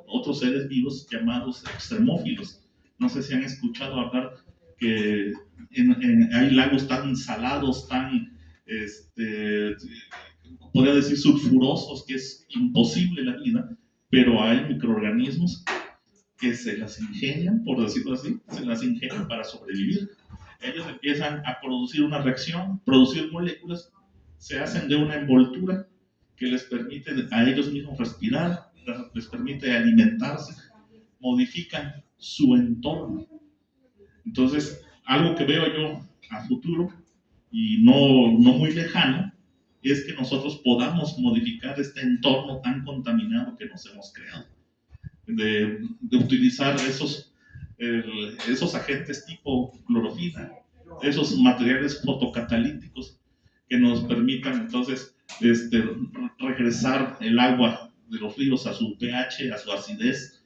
otros seres vivos llamados extremófilos. No sé si han escuchado hablar que hay lagos tan salados, tan, podría decir, sulfurosos, que es imposible la vida, pero hay microorganismos que se las ingenian, por decirlo así, se las ingenian para sobrevivir. Ellos empiezan a producir una reacción, producir moléculas, se hacen de una envoltura que les permite a ellos mismos respirar, les permite alimentarse, modifican su entorno. Entonces, algo que veo yo a futuro y no muy lejano, es que nosotros podamos modificar este entorno tan contaminado que nos hemos creado. De utilizar esos agentes tipo clorofila, esos materiales fotocatalíticos que nos permitan entonces regresar el agua de los ríos a su pH, a su acidez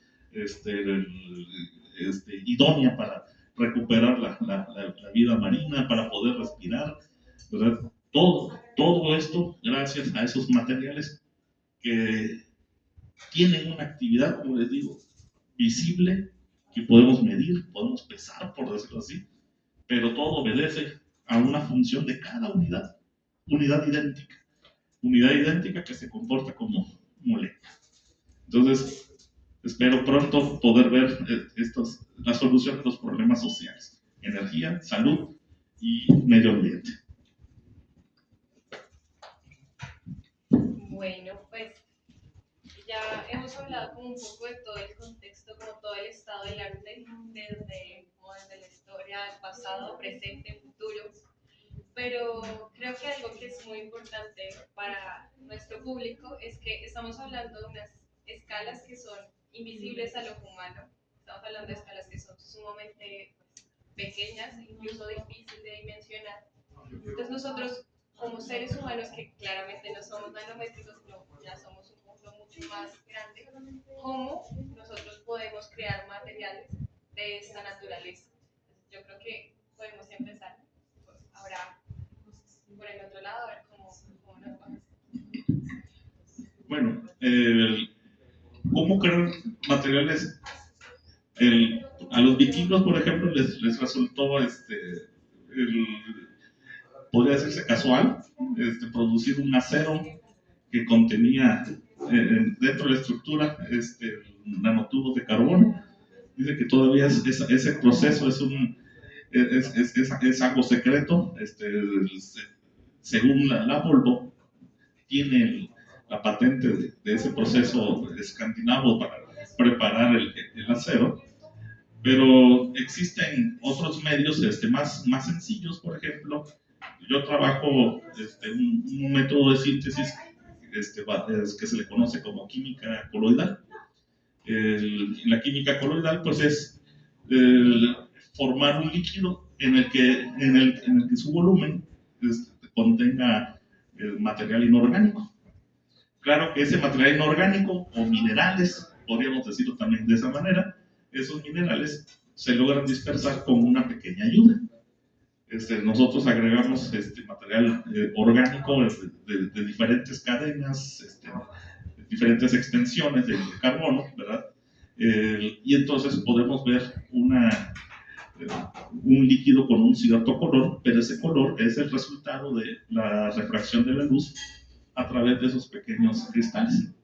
idónea para recuperar la vida marina, para poder respirar, ¿verdad? Todo esto gracias a esos materiales que tienen una actividad, como les digo, visible, que podemos medir, podemos pesar, por decirlo así, pero todo obedece a una función de cada unidad idéntica que se comporta como molécula. Entonces, espero pronto poder ver la solución de los problemas sociales: energía, salud y medio ambiente. Bueno, pues ya hemos hablado como un poco de todo el contexto, como todo el estado del arte, desde la historia, el pasado, presente, futuro. Pero creo que algo que es muy importante para nuestro público es que estamos hablando de unas escalas que son invisibles al ojo humano. Estamos hablando de escalas que son sumamente pequeñas, incluso difíciles de dimensionar. Entonces nosotros, como seres humanos que claramente no somos nanométricos, sino ya somos un mundo mucho más grande, ¿cómo nosotros podemos crear materiales de esta naturaleza? Entonces, yo creo que podemos empezar ahora por el otro lado, a ver cómo nos va. Bueno, ¿cómo crear materiales? A los vikingos, por ejemplo, les resultó podría decirse casual, producir un acero que contenía dentro de la estructura nanotubos de carbono. Dice que todavía ese proceso es algo secreto. Según la Volvo, tiene la patente de ese proceso escandinavo para preparar el acero, pero existen otros medios más sencillos. Por ejemplo, yo trabajo un método de síntesis que se le conoce como química coloidal. La química coloidal pues es formar un líquido en el que su volumen contenga material inorgánico. Claro que ese material inorgánico, o minerales, podríamos decirlo también de esa manera, esos minerales se logran dispersar con una pequeña ayuda. Nosotros agregamos material orgánico de diferentes cadenas, diferentes extensiones de carbono, ¿verdad? Y entonces podemos ver un líquido con un cierto color, pero ese color es el resultado de la refracción de la luz a través de esos pequeños cristales.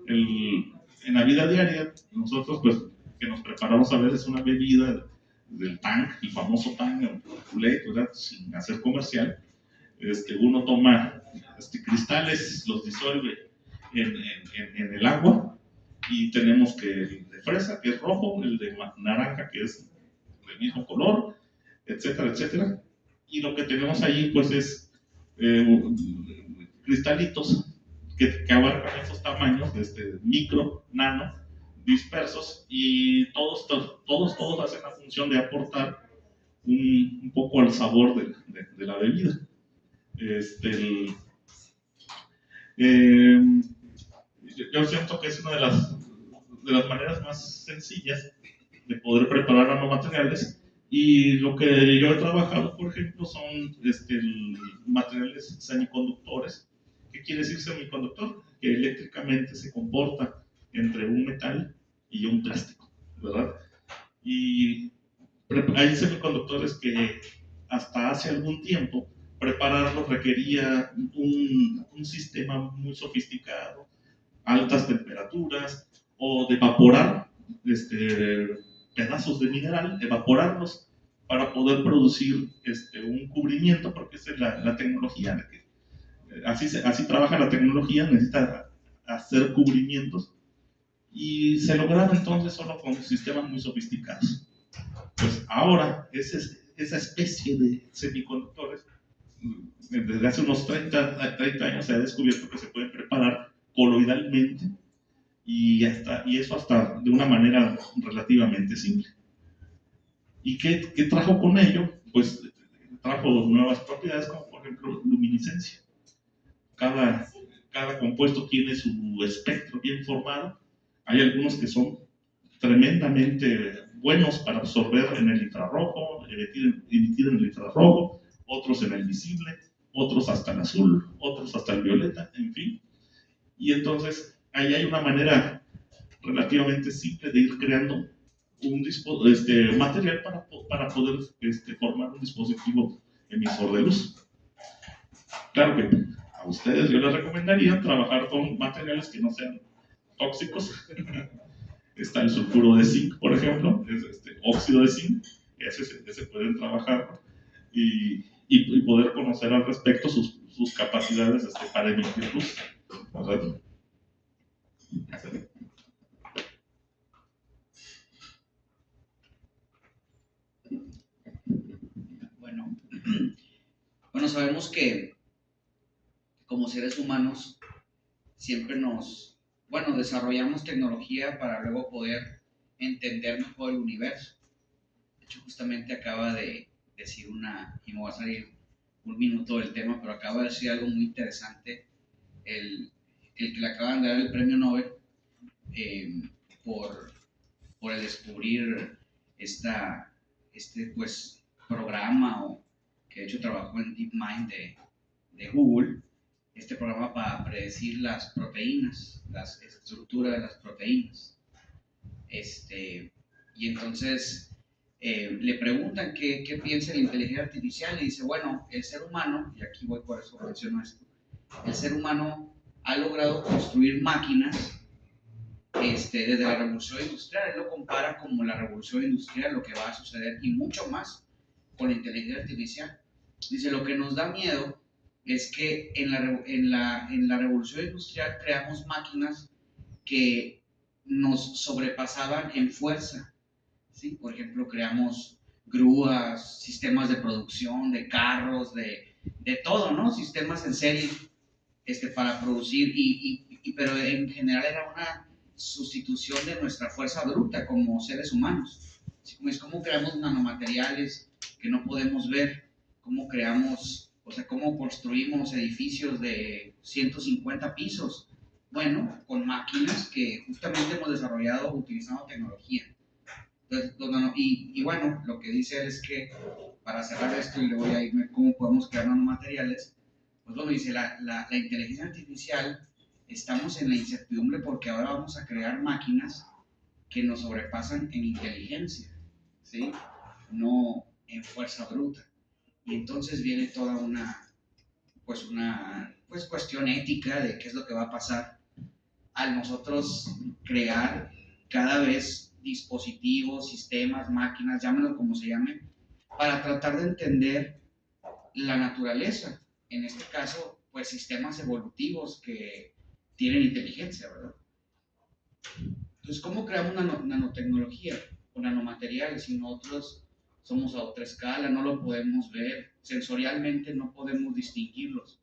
En la vida diaria, nosotros pues que nos preparamos a veces una bebida del Tang, el famoso Tang, el Kool-Aid, ¿verdad? Sin hacer comercial, uno toma cristales, los disuelve en el agua, y tenemos que el de fresa, que es rojo, el de naranja, que es del mismo color, etcétera, etcétera. Y lo que tenemos allí pues es cristalitos que abarcan esos tamaños, micro, nano, dispersos, y todos hacen la función de aportar un poco al sabor de la bebida. Yo siento que es una de las maneras más sencillas de poder preparar nanomateriales, y lo que yo he trabajado, por ejemplo, son materiales semiconductores. ¿Qué quiere decir semiconductor? Que eléctricamente se comporta entre un metal y un plástico, ¿verdad? Y hay semiconductores que hasta hace algún tiempo prepararlos requería un sistema muy sofisticado, altas temperaturas, o de evaporar pedazos de mineral, evaporarlos para poder producir un cubrimiento, porque esa es la tecnología. Así trabaja la tecnología, necesita hacer cubrimientos, y se lograba entonces solo con sistemas muy sofisticados. Pues ahora esa especie de semiconductores desde hace unos 30 años se ha descubierto que se pueden preparar coloidalmente y eso hasta de una manera relativamente simple. ¿Y qué trajo con ello? Pues trajo nuevas propiedades, como por ejemplo luminiscencia. Cada compuesto tiene su espectro bien formado. Hay algunos que son tremendamente buenos para absorber en el infrarrojo, emitir en el infrarrojo, otros en el visible, otros hasta el azul, otros hasta el violeta, en fin. Y entonces ahí hay una manera relativamente simple de ir creando un material para poder formar un dispositivo emisor de luz. Claro que a ustedes yo les recomendaría trabajar con materiales que no sean tóxicos. Está el sulfuro de zinc, por ejemplo, es óxido de zinc, ese pueden trabajar y poder conocer al respecto sus capacidades para emitir luz. ¿Verdad? Bueno, sabemos que como seres humanos siempre desarrollamos tecnología para luego poder entender mejor el universo. De hecho, justamente acaba de decir y me va a salir un minuto del tema, pero acaba de decir algo muy interesante, el que le acaban de dar el premio Nobel por el descubrir pues, programa, que de hecho trabajó en DeepMind de Google, este programa para predecir las proteínas, la estructura de las proteínas. Y entonces le preguntan qué piensa de la inteligencia artificial y dice, bueno, el ser humano, y aquí voy por eso menciono esto, el ser humano ha logrado construir máquinas desde la revolución industrial. Él lo compara como la revolución industrial, lo que va a suceder y mucho más con la inteligencia artificial. Dice, lo que nos da miedo es que en la revolución industrial creamos máquinas que nos sobrepasaban en fuerza, ¿sí? Por ejemplo, creamos grúas, sistemas de producción, de carros, de todo, ¿no? Sistemas en serie para producir, pero en general era una sustitución de nuestra fuerza bruta como seres humanos. Es como creamos nanomateriales que no podemos ver, cómo creamos, cómo construimos edificios de 150 pisos. Bueno, con máquinas que justamente hemos desarrollado utilizando tecnología. Entonces, bueno, lo que dice él es que, para cerrar esto y le voy a irme cómo podemos crear nanomateriales, pues bueno, dice, la inteligencia artificial, estamos en la incertidumbre porque ahora vamos a crear máquinas que nos sobrepasan en inteligencia, ¿sí? No en fuerza bruta. Y entonces viene toda una cuestión ética de qué es lo que va a pasar al nosotros crear cada vez dispositivos, sistemas, máquinas, llámenlo como se llame, para tratar de entender la naturaleza. En este caso, pues sistemas evolutivos que tienen inteligencia, ¿verdad? Entonces, ¿cómo creamos nanotecnología o nanomateriales si nosotros somos a otra escala, no lo podemos ver, sensorialmente no podemos distinguirlos?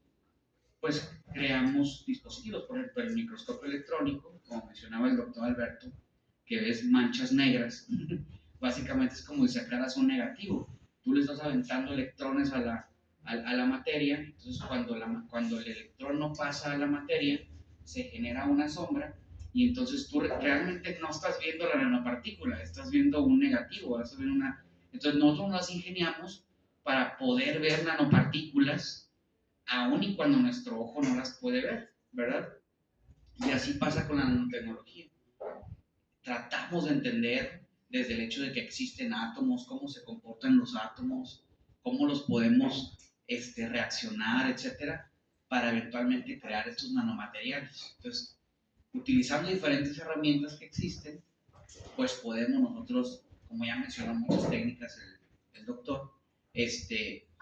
Pues creamos dispositivos, por ejemplo, el microscopio electrónico, como mencionaba el doctor Alberto, que ves manchas negras. Básicamente es como si sacaras un negativo. Tú le estás aventando electrones a la materia, entonces cuando el electrón no pasa a la materia, se genera una sombra, y entonces tú realmente no estás viendo la nanopartícula, estás viendo un negativo, entonces nosotros nos ingeniamos para poder ver nanopartículas, aun y cuando nuestro ojo no las puede ver, ¿verdad? Y así pasa con la nanotecnología. Tratamos de entender desde el hecho de que existen átomos, cómo se comportan los átomos, cómo los podemos reaccionar, etcétera, para eventualmente crear estos nanomateriales. Entonces, utilizando diferentes herramientas que existen, pues podemos nosotros, como ya mencionó muchas técnicas el doctor,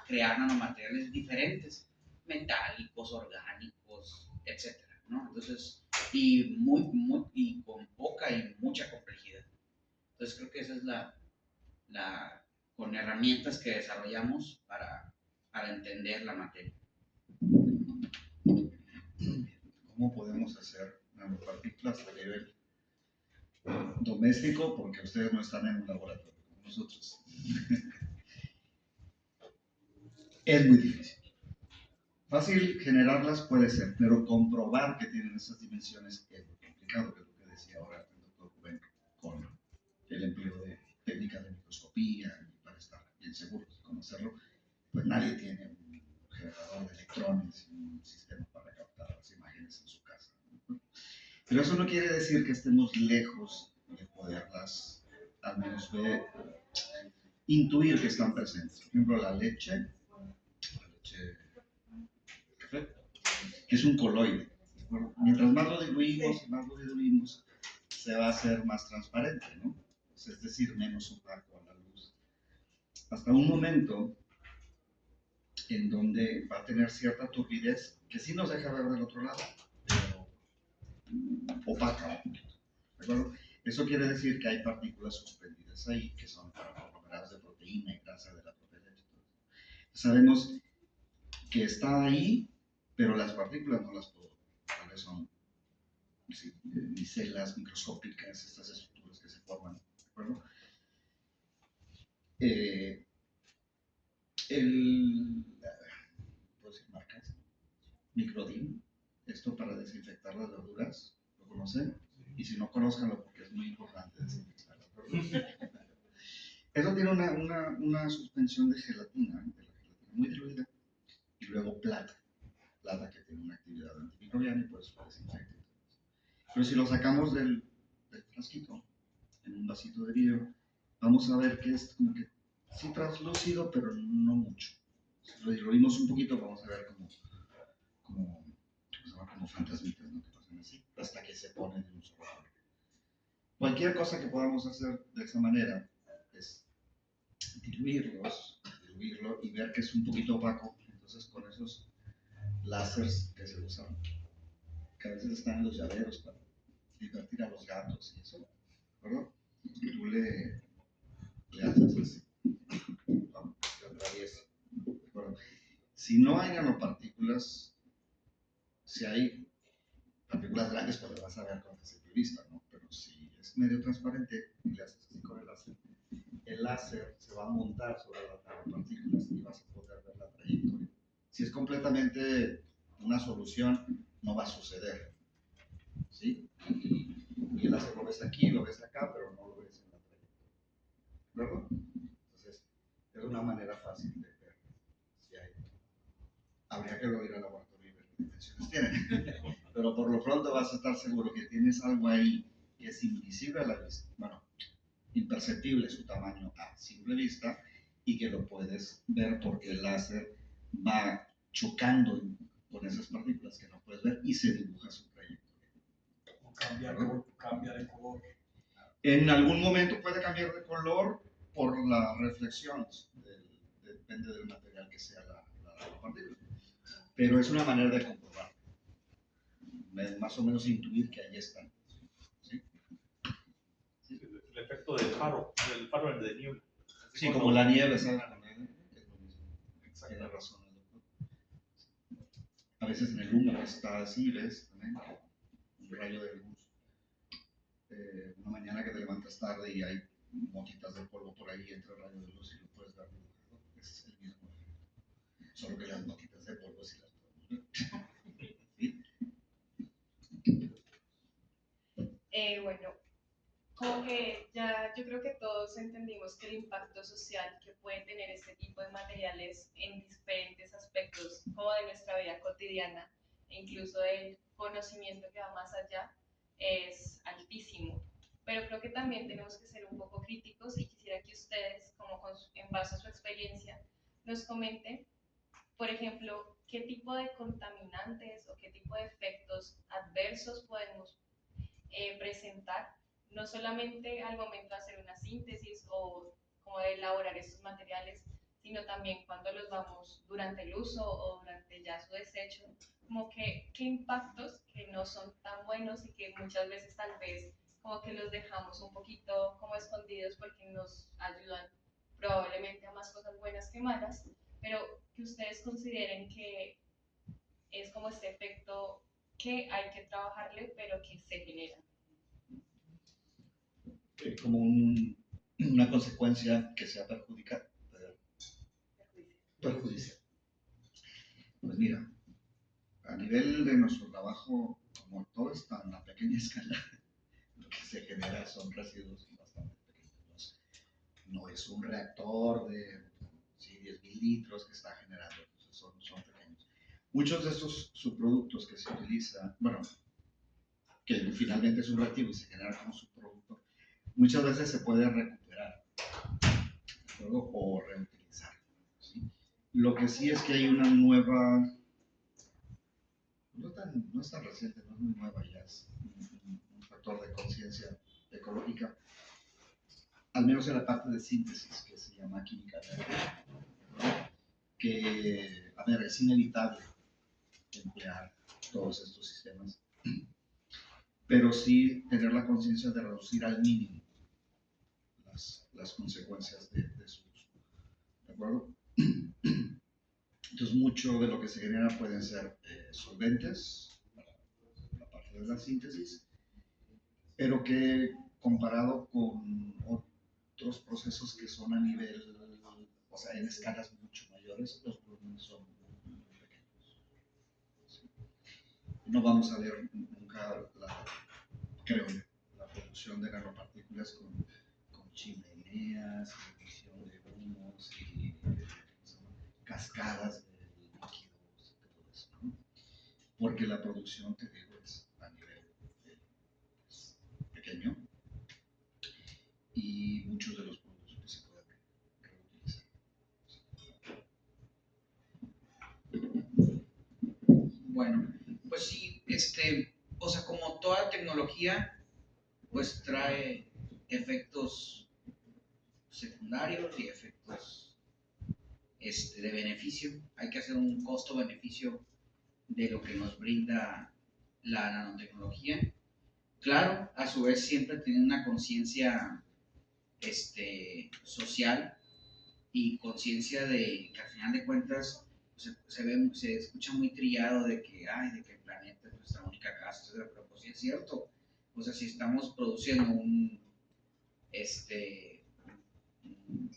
crear nanomateriales diferentes, metálicos, orgánicos, etcétera, ¿no? Entonces, y con poca y mucha complejidad. Entonces creo que esa es con herramientas que desarrollamos para entender la materia. ¿Cómo podemos hacer nanopartículas a nivel doméstico? Porque ustedes no están en un laboratorio como nosotros. Es muy difícil. Fácil generarlas puede ser, pero comprobar que tienen esas dimensiones es muy complicado, que es lo que decía ahora el doctor Rubén, con el empleo de técnicas de microscopía, y para estar bien seguros de cómo hacerlo, pues nadie tiene un generador de electrones y un sistema para captar las imágenes en su casa, ¿no? Pero eso no quiere decir que estemos lejos de poderlas, al menos intuir que están presentes. Por ejemplo, la leche café, que es un coloide. Mientras más lo diluimos y más lo diluimos, se va a hacer más transparente, ¿no? Es decir, menos opaco a la luz. Hasta un momento en donde va a tener cierta turbidez que sí nos deja ver del otro lado, pero opaca un poquito, ¿de acuerdo? Eso quiere decir que hay partículas suspendidas ahí que son conglomerados de proteína y grasa de la propia leche. Sabemos que está ahí, pero las partículas no las puedo ver. Tal vez son micelas microscópicas, estas estructuras que se forman, ¿de acuerdo? ¿Puedo decir marcas? Microdin, esto para desinfectar las verduras, ¿lo conocen? Y si no, conózcanlo porque es muy importante desinfectar las verduras. Eso tiene una suspensión de gelatina muy diluida, y luego plata que tiene una actividad antimicrobiana y por eso desinfecta. Pero si lo sacamos del frasquito, en un vasito de vidrio, vamos a ver que es como que sí translúcido, pero no mucho. Si lo diluimos un poquito, vamos a ver como fantasmitas, ¿no? Que pasan así, hasta que se ponen en un solo color. Cualquier cosa que podamos hacer de esa manera es diluirlo y ver que es un poquito opaco. Entonces, con esos láseres que se usan, que a veces están en los llaveros para divertir a los gatos y eso, ¿de acuerdo? Y tú le haces así, ¿no? Te atraviesa, ¿de acuerdo? Si no hay nanopartículas, si hay partículas grandes, pues las vas a ver con la simple vista, ¿no? Pero si es medio transparente y le haces así con el láser se va a montar sobre las nanopartículas y vas a poder ver la trayectoria. Si es completamente una solución, no va a suceder, ¿sí? Y el láser lo ves aquí, lo ves acá, pero no lo ves en la trayectoria, ¿de acuerdo? Entonces, es una manera fácil de ver si hay. Habría que ir al laboratorio y ver qué dimensiones tienen. Pero por lo pronto vas a estar seguro que tienes algo ahí que es invisible a la vista. Bueno, imperceptible su tamaño a simple vista y que lo puedes ver porque el láser va chocando con esas partículas que no puedes ver y se dibuja su trayectoria. O cambia de color. En algún momento puede cambiar de color por la reflexión, depende del material que sea la partícula. Pero es una manera de comprobar, más o menos intuir que ahí están. ¿Sí? El efecto del faro de niebla. Sí, como la nieve, ¿sabes? Es lo mismo. Tiene razón el doctor. A veces en el húmedo está así, ¿ves? También un rayo de luz. Una mañana que te levantas tarde y hay motitas de polvo por ahí, entra el rayo de luz y lo puedes ver. Ese es el mismo efecto. Solo que las motitas de polvo sí las podemos ver. ¿Sí? Bueno, como que ya yo creo que todos entendimos que el impacto social que puede tener este tipo de materiales en diferentes aspectos, como de nuestra vida cotidiana e incluso del conocimiento que va más allá, es altísimo. Pero creo que también tenemos que ser un poco críticos y quisiera que ustedes, como en base a su experiencia, nos comenten, por ejemplo, qué tipo de contaminantes o qué tipo de efectos adversos podemos presentar, no solamente al momento de hacer una síntesis o como de elaborar estos materiales, sino también cuando los vamos durante el uso o durante ya su desecho, como que qué impactos que no son tan buenos y que muchas veces tal vez como que los dejamos un poquito como escondidos porque nos ayudan probablemente a más cosas buenas que malas, pero que ustedes consideren que es como este efecto que hay que trabajarle, pero que se genera. Como una consecuencia que sea perjudicial. Pues mira, a nivel de nuestro trabajo, como todo está en la pequeña escala, lo que se genera son residuos bastante pequeños. No es un reactor de 10.000 litros que está generando, entonces son pequeños. Muchos de estos subproductos que se utilizan, bueno, que finalmente es un reactivo y se genera como subproducto, muchas veces se puede recuperar, ¿de acuerdo? O reutilizar, ¿sí? Lo que sí es que hay una nueva, no es tan reciente, no es muy nueva ya, es un factor de conciencia ecológica, al menos en la parte de síntesis, que se llama química verde, que, a ver, es inevitable emplear todos estos sistemas, pero sí tener la conciencia de reducir al mínimo las consecuencias de su uso, ¿de acuerdo? Entonces, mucho de lo que se genera pueden ser solventes, para la parte de la síntesis, pero que comparado con otros procesos que son a nivel, o sea, en escalas mucho mayores, los volúmenes son muy pequeños. ¿Sí? No vamos a ver nunca, creo, la producción de nanopartículas con chimeneas, emisión de humos y cascadas de líquidos y todo eso, ¿no? Porque la producción, te digo, es a nivel pequeño y muchos de los productos pues, se pueden reutilizar. Bueno, pues sí, o sea, como toda tecnología, pues trae efectos secundarios y efectos de beneficio. Hay que hacer un costo-beneficio de lo que nos brinda la nanotecnología. Claro, a su vez siempre tiene una conciencia social y conciencia de que al final de cuentas se escucha muy trillado de que, de que el planeta es nuestra única casa, etcétera, pero pues sí es cierto. O sea, si estamos produciendo un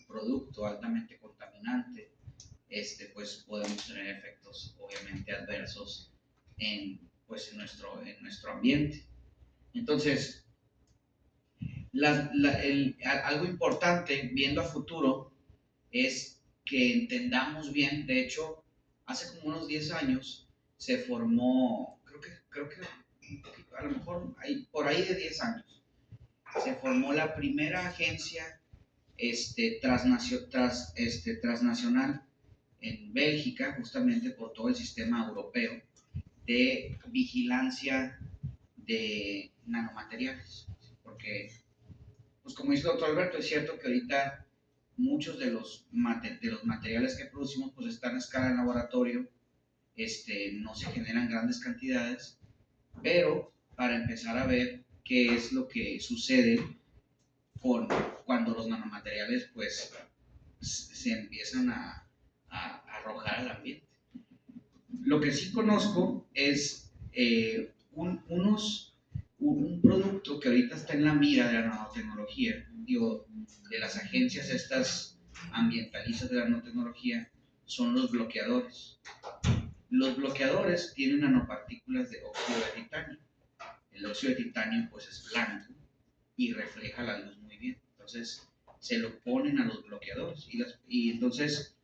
producto altamente contaminante, pues podemos tener efectos obviamente adversos pues, en nuestro ambiente. Entonces, algo importante viendo a futuro es que entendamos bien. De hecho, hace como unos 10 años se formó, creo que a lo mejor por ahí de 10 años, se formó la primera agencia transnacional en Bélgica, justamente por todo el sistema europeo de vigilancia de nanomateriales. Porque, pues como dice el doctor Alberto, es cierto que ahorita muchos de los materiales que producimos pues están a escala en laboratorio, no se generan grandes cantidades, pero para empezar a ver qué es lo que sucede cuando los nanomateriales pues se empiezan a arrojar al ambiente. Lo que sí conozco es un producto que ahorita está en la mira de la nanotecnología, digo, de las agencias estas ambientalistas de la nanotecnología, son los bloqueadores. Los bloqueadores tienen nanopartículas de óxido de titanio. El óxido de titanio pues es blanco y refleja la luz muy bien. Entonces se lo ponen a los bloqueadores y entonces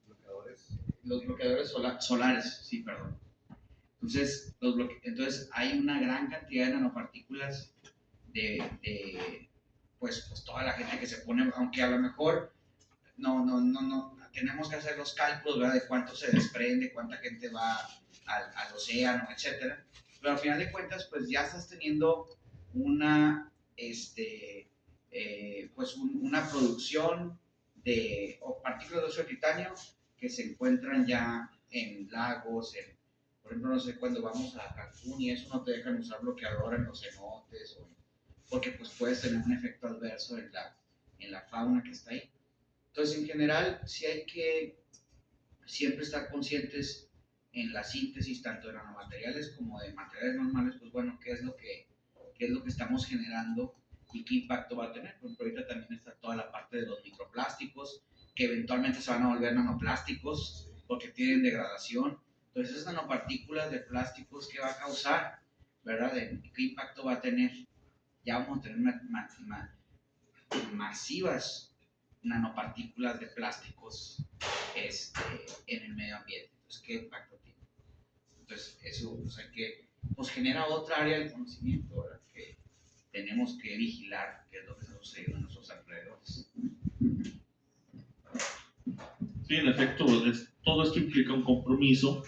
los bloqueadores solares, sí, perdón. Entonces, hay una gran cantidad de nanopartículas pues toda la gente que se pone, aunque a lo mejor no, tenemos que hacer los cálculos, ¿verdad? De cuánto se desprende, cuánta gente va al océano, etcétera. Pero al final de cuentas, pues ya estás teniendo una, pues una producción de partículas de óxido de titanio que se encuentran ya en lagos, por ejemplo, no sé, cuando vamos a Cancún y eso no te dejan usar bloqueador en los cenotes, porque pues puedes tener un efecto adverso en la fauna que está ahí. Entonces, en general, sí hay que siempre estar conscientes en la síntesis tanto de nanomateriales como de materiales normales, pues bueno, qué es lo que estamos generando y qué impacto va a tener. Por ejemplo, ahorita también está toda la parte de los microplásticos, que eventualmente se van a volver nanoplásticos porque tienen degradación. Entonces, esas nanopartículas de plásticos, ¿qué va a causar? ¿Verdad? ¿Qué impacto va a tener? Ya vamos a tener masivas nanopartículas de plásticos en el medio ambiente. Entonces, ¿qué impacto tiene? Entonces, eso que nos genera otra área del conocimiento, ¿verdad? Que tenemos que vigilar qué es lo que está sucediendo en nuestros alrededores. Sí, en efecto, todo esto implica un compromiso.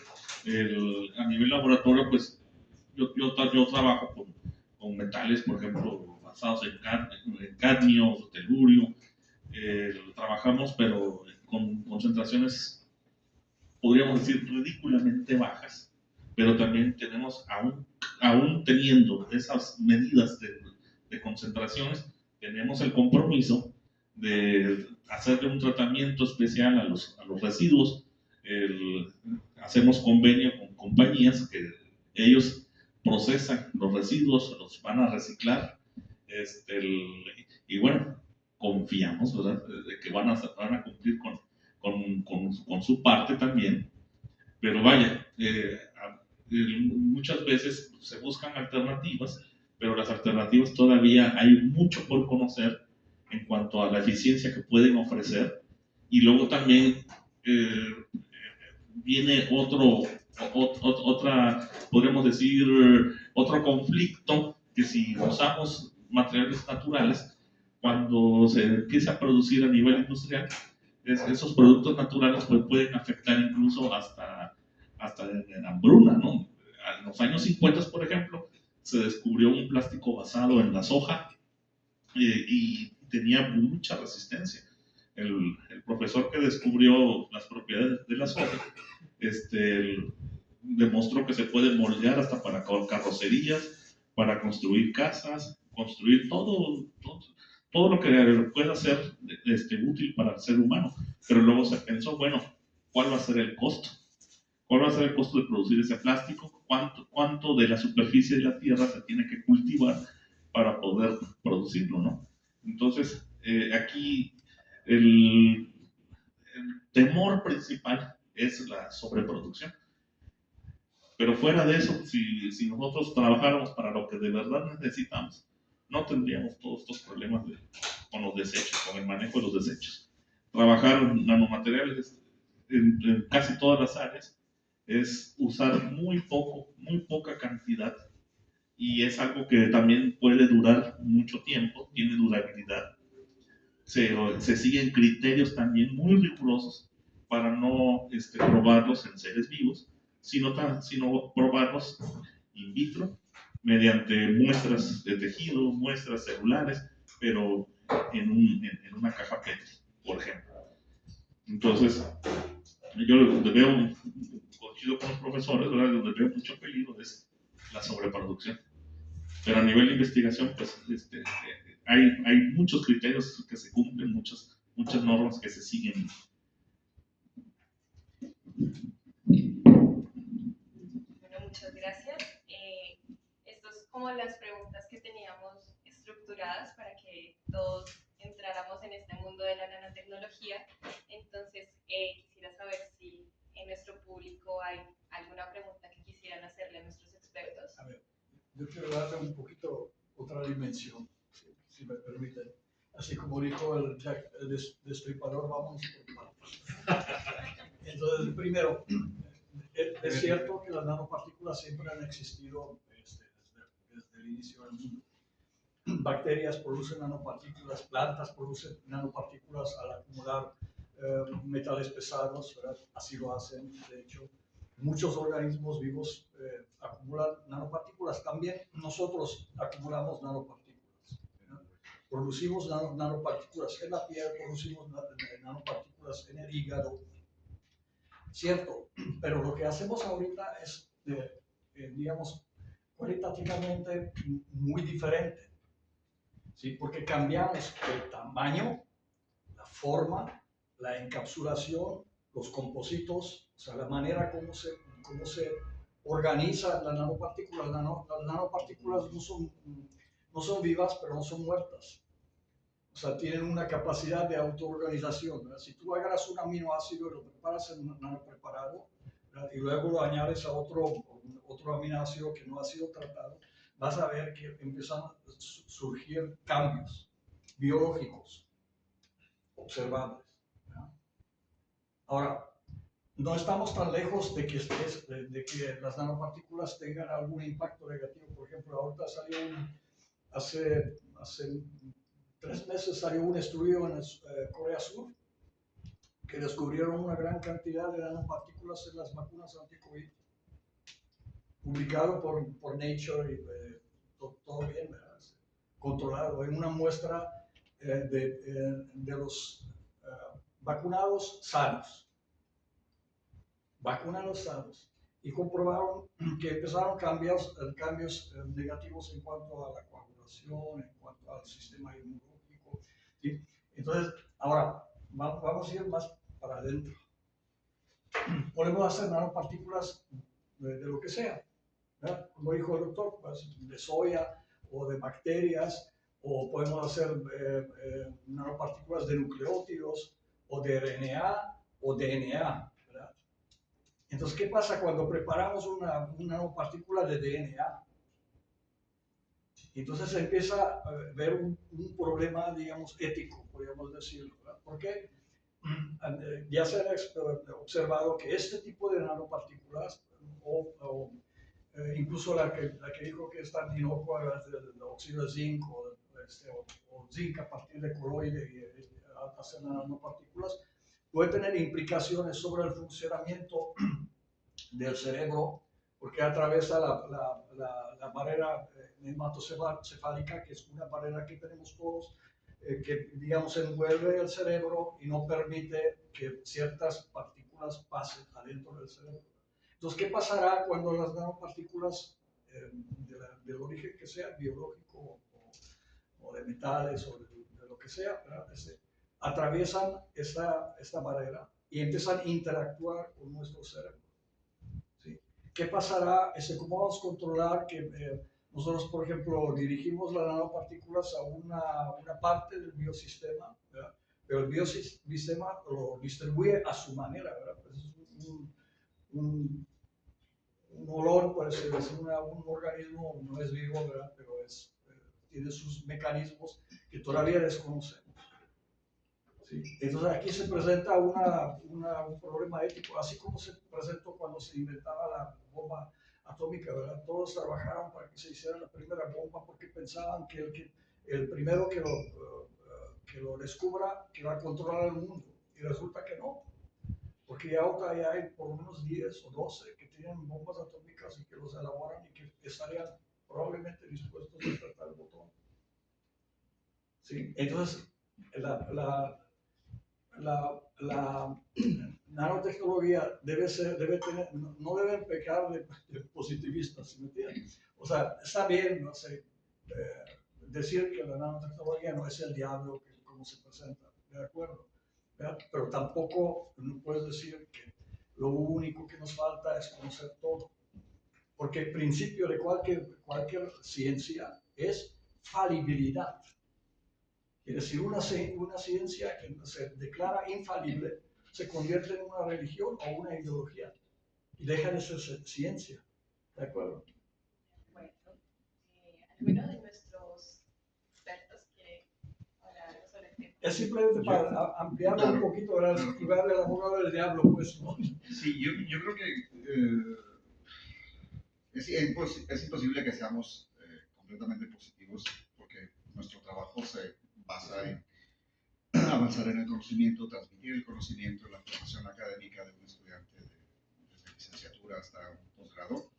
A nivel laboratorio, pues yo trabajo con metales, por ejemplo, basados en cadmio, telurio. Trabajamos, pero con concentraciones, podríamos decir, ridículamente bajas. Pero también tenemos, aún teniendo esas medidas de concentraciones, tenemos el compromiso de hacerle un tratamiento especial a los residuos. Hacemos convenio con compañías que ellos procesan los residuos, los van a reciclar, y bueno, confiamos, ¿verdad?, de que van a cumplir con su parte también. Pero vaya, muchas veces se buscan alternativas, pero las alternativas todavía hay mucho por conocer en cuanto a la eficiencia que pueden ofrecer. Y luego también viene podríamos decir, otro conflicto, que si usamos materiales naturales, cuando se empieza a producir a nivel industrial, esos productos naturales pues, pueden afectar incluso hasta en hambruna, ¿no? En los años 50, por ejemplo, se descubrió un plástico basado en la soja y tenía mucha resistencia. El profesor que descubrió las propiedades de la soja demostró que se puede moldear hasta para carrocerías, para construir casas, construir todo lo que pueda ser útil para el ser humano. Pero luego se pensó, bueno, ¿cuál va a ser el costo? ¿Cuál va a ser el costo de producir ese plástico? ¿Cuánto de la superficie de la tierra se tiene que cultivar para poder producirlo, ¿no? Entonces, aquí el temor principal es la sobreproducción. Pero fuera de eso, si nosotros trabajáramos para lo que de verdad necesitamos, no tendríamos todos estos problemas con los desechos, con el manejo de los desechos. Trabajar en nanomateriales en casi todas las áreas es usar muy poca cantidad, y es algo que también puede durar mucho tiempo, tiene durabilidad. Se siguen criterios también muy rigurosos para no probarlos en seres vivos, sino probarlos in vitro mediante muestras de tejido, muestras celulares, pero en una caja Petri, por ejemplo. Entonces, yo donde veo, coincido con los profesores, ¿verdad?, donde veo mucho peligro es la sobreproducción. Pero a nivel de investigación, pues, hay muchos criterios que se cumplen, muchas normas que se siguen. Bueno, muchas gracias. Estas es como las preguntas que teníamos estructuradas para que todos entráramos en este mundo de la nanotecnología. Entonces, quisiera saber si en nuestro público hay alguna pregunta que quisieran hacerle a nuestros expertos. A ver, yo quiero darle un poquito otra dimensión, si me permiten. Así como dijo el Jack, el destripador, vamos por partes. Entonces, primero, es cierto que las nanopartículas siempre han existido desde el inicio del mundo. Bacterias producen nanopartículas, plantas producen nanopartículas al acumular metales pesados, ¿verdad? Así lo hacen, de hecho. Muchos organismos vivos acumulan nanopartículas. También nosotros acumulamos nanopartículas, ¿verdad? Producimos nanopartículas en la piel, producimos nanopartículas en el hígado. Cierto, pero lo que hacemos ahorita es, digamos, cualitativamente muy diferente. ¿Sí? Porque cambiamos el tamaño, la forma, la encapsulación los compositos, o sea, la manera como se organizan las nanopartículas. Las nanopartículas no son vivas, pero no son muertas. O sea, tienen una capacidad de autoorganización, ¿verdad? Si tú agarras un aminoácido y lo preparas en un nanopreparado, ¿verdad? Y luego lo añades a otro aminoácido que no ha sido tratado, vas a ver que empiezan a surgir cambios biológicos observables, ¿verdad? Ahora, no estamos tan lejos de que las nanopartículas tengan algún impacto negativo. Por ejemplo, ahorita salió hace 3 meses salió un estudio en Corea Sur que descubrieron una gran cantidad de nanopartículas en las vacunas anti-COVID, publicado por Nature y todo bien, ¿verdad? Controlado en una muestra de los vacunados sanos. Y comprobaron que empezaron cambios negativos en cuanto a la coagulación, en cuanto al sistema inmunológico, ¿sí? Entonces, ahora vamos a ir más para adentro. Podemos hacer nanopartículas de lo que sea, ¿verdad? Como dijo el doctor, pues, de soya o de bacterias, o podemos hacer nanopartículas de nucleótidos, o de RNA o DNA. Entonces, ¿qué pasa cuando preparamos una nanopartícula de DNA? Entonces se empieza a ver un problema, digamos, ético, podríamos decirlo, ¿verdad? Porque ya se ha observado que este tipo de nanopartículas, incluso la que dijo que es tan inocua, el óxido de zinc o zinc a partir de coloide y hacer nanopartículas, puede tener implicaciones sobre el funcionamiento del cerebro, porque atraviesa la barrera hematocefálica, que es una barrera que tenemos todos, que, digamos, envuelve el cerebro y no permite que ciertas partículas pasen adentro del cerebro. Entonces, ¿qué pasará cuando las nanopartículas, del origen que sea, biológico o de metales o de lo que sea, ¿verdad? Atraviesan esta barrera y empiezan a interactuar con nuestro cerebro? ¿Sí? ¿Qué pasará? ¿Cómo vamos a controlar que nosotros, por ejemplo, dirigimos las nanopartículas a una parte del biosistema, ¿verdad? Pero el biosistema lo distribuye a su manera, ¿verdad? Pues es un olor, puede ser un organismo, no es vivo, ¿verdad? Pero tiene sus mecanismos que todavía desconocemos. ¿Sí? Entonces aquí se presenta un problema ético, así como se presentó cuando se inventaba la bomba atómica, ¿verdad? Todos trabajaron para que se hiciera la primera bomba porque pensaban que el primero que lo descubra, que va a controlar el mundo. Y resulta que no, porque ya hay por lo menos 10 o 12 que tienen bombas atómicas y que los elaboran y que estarían probablemente dispuestos a apretar el botón. ¿Sí? Entonces, la nanotecnología no deben pecar de positivistas, ¿me entiendes? O sea, está bien, no sé, decir que la nanotecnología no es el diablo como se presenta, ¿de acuerdo? ¿Verdad? Pero tampoco no puedes decir que lo único que nos falta es conocer todo, porque el principio de cualquier ciencia es falibilidad. Es decir, una ciencia que se declara infalible se convierte en una religión o una ideología y deja de ser ciencia. ¿De acuerdo? Bueno, ¿alguno de nuestros expertos quiere hablar algo sobre el tema? Es simplemente para ampliarlo un poquito, para jugarle al abogado del diablo, pues, ¿no? Sí, yo creo que es imposible que seamos completamente positivos porque nuestro trabajo se basa en avanzar en el conocimiento, transmitir el conocimiento, la formación académica de un estudiante desde licenciatura hasta un posgrado.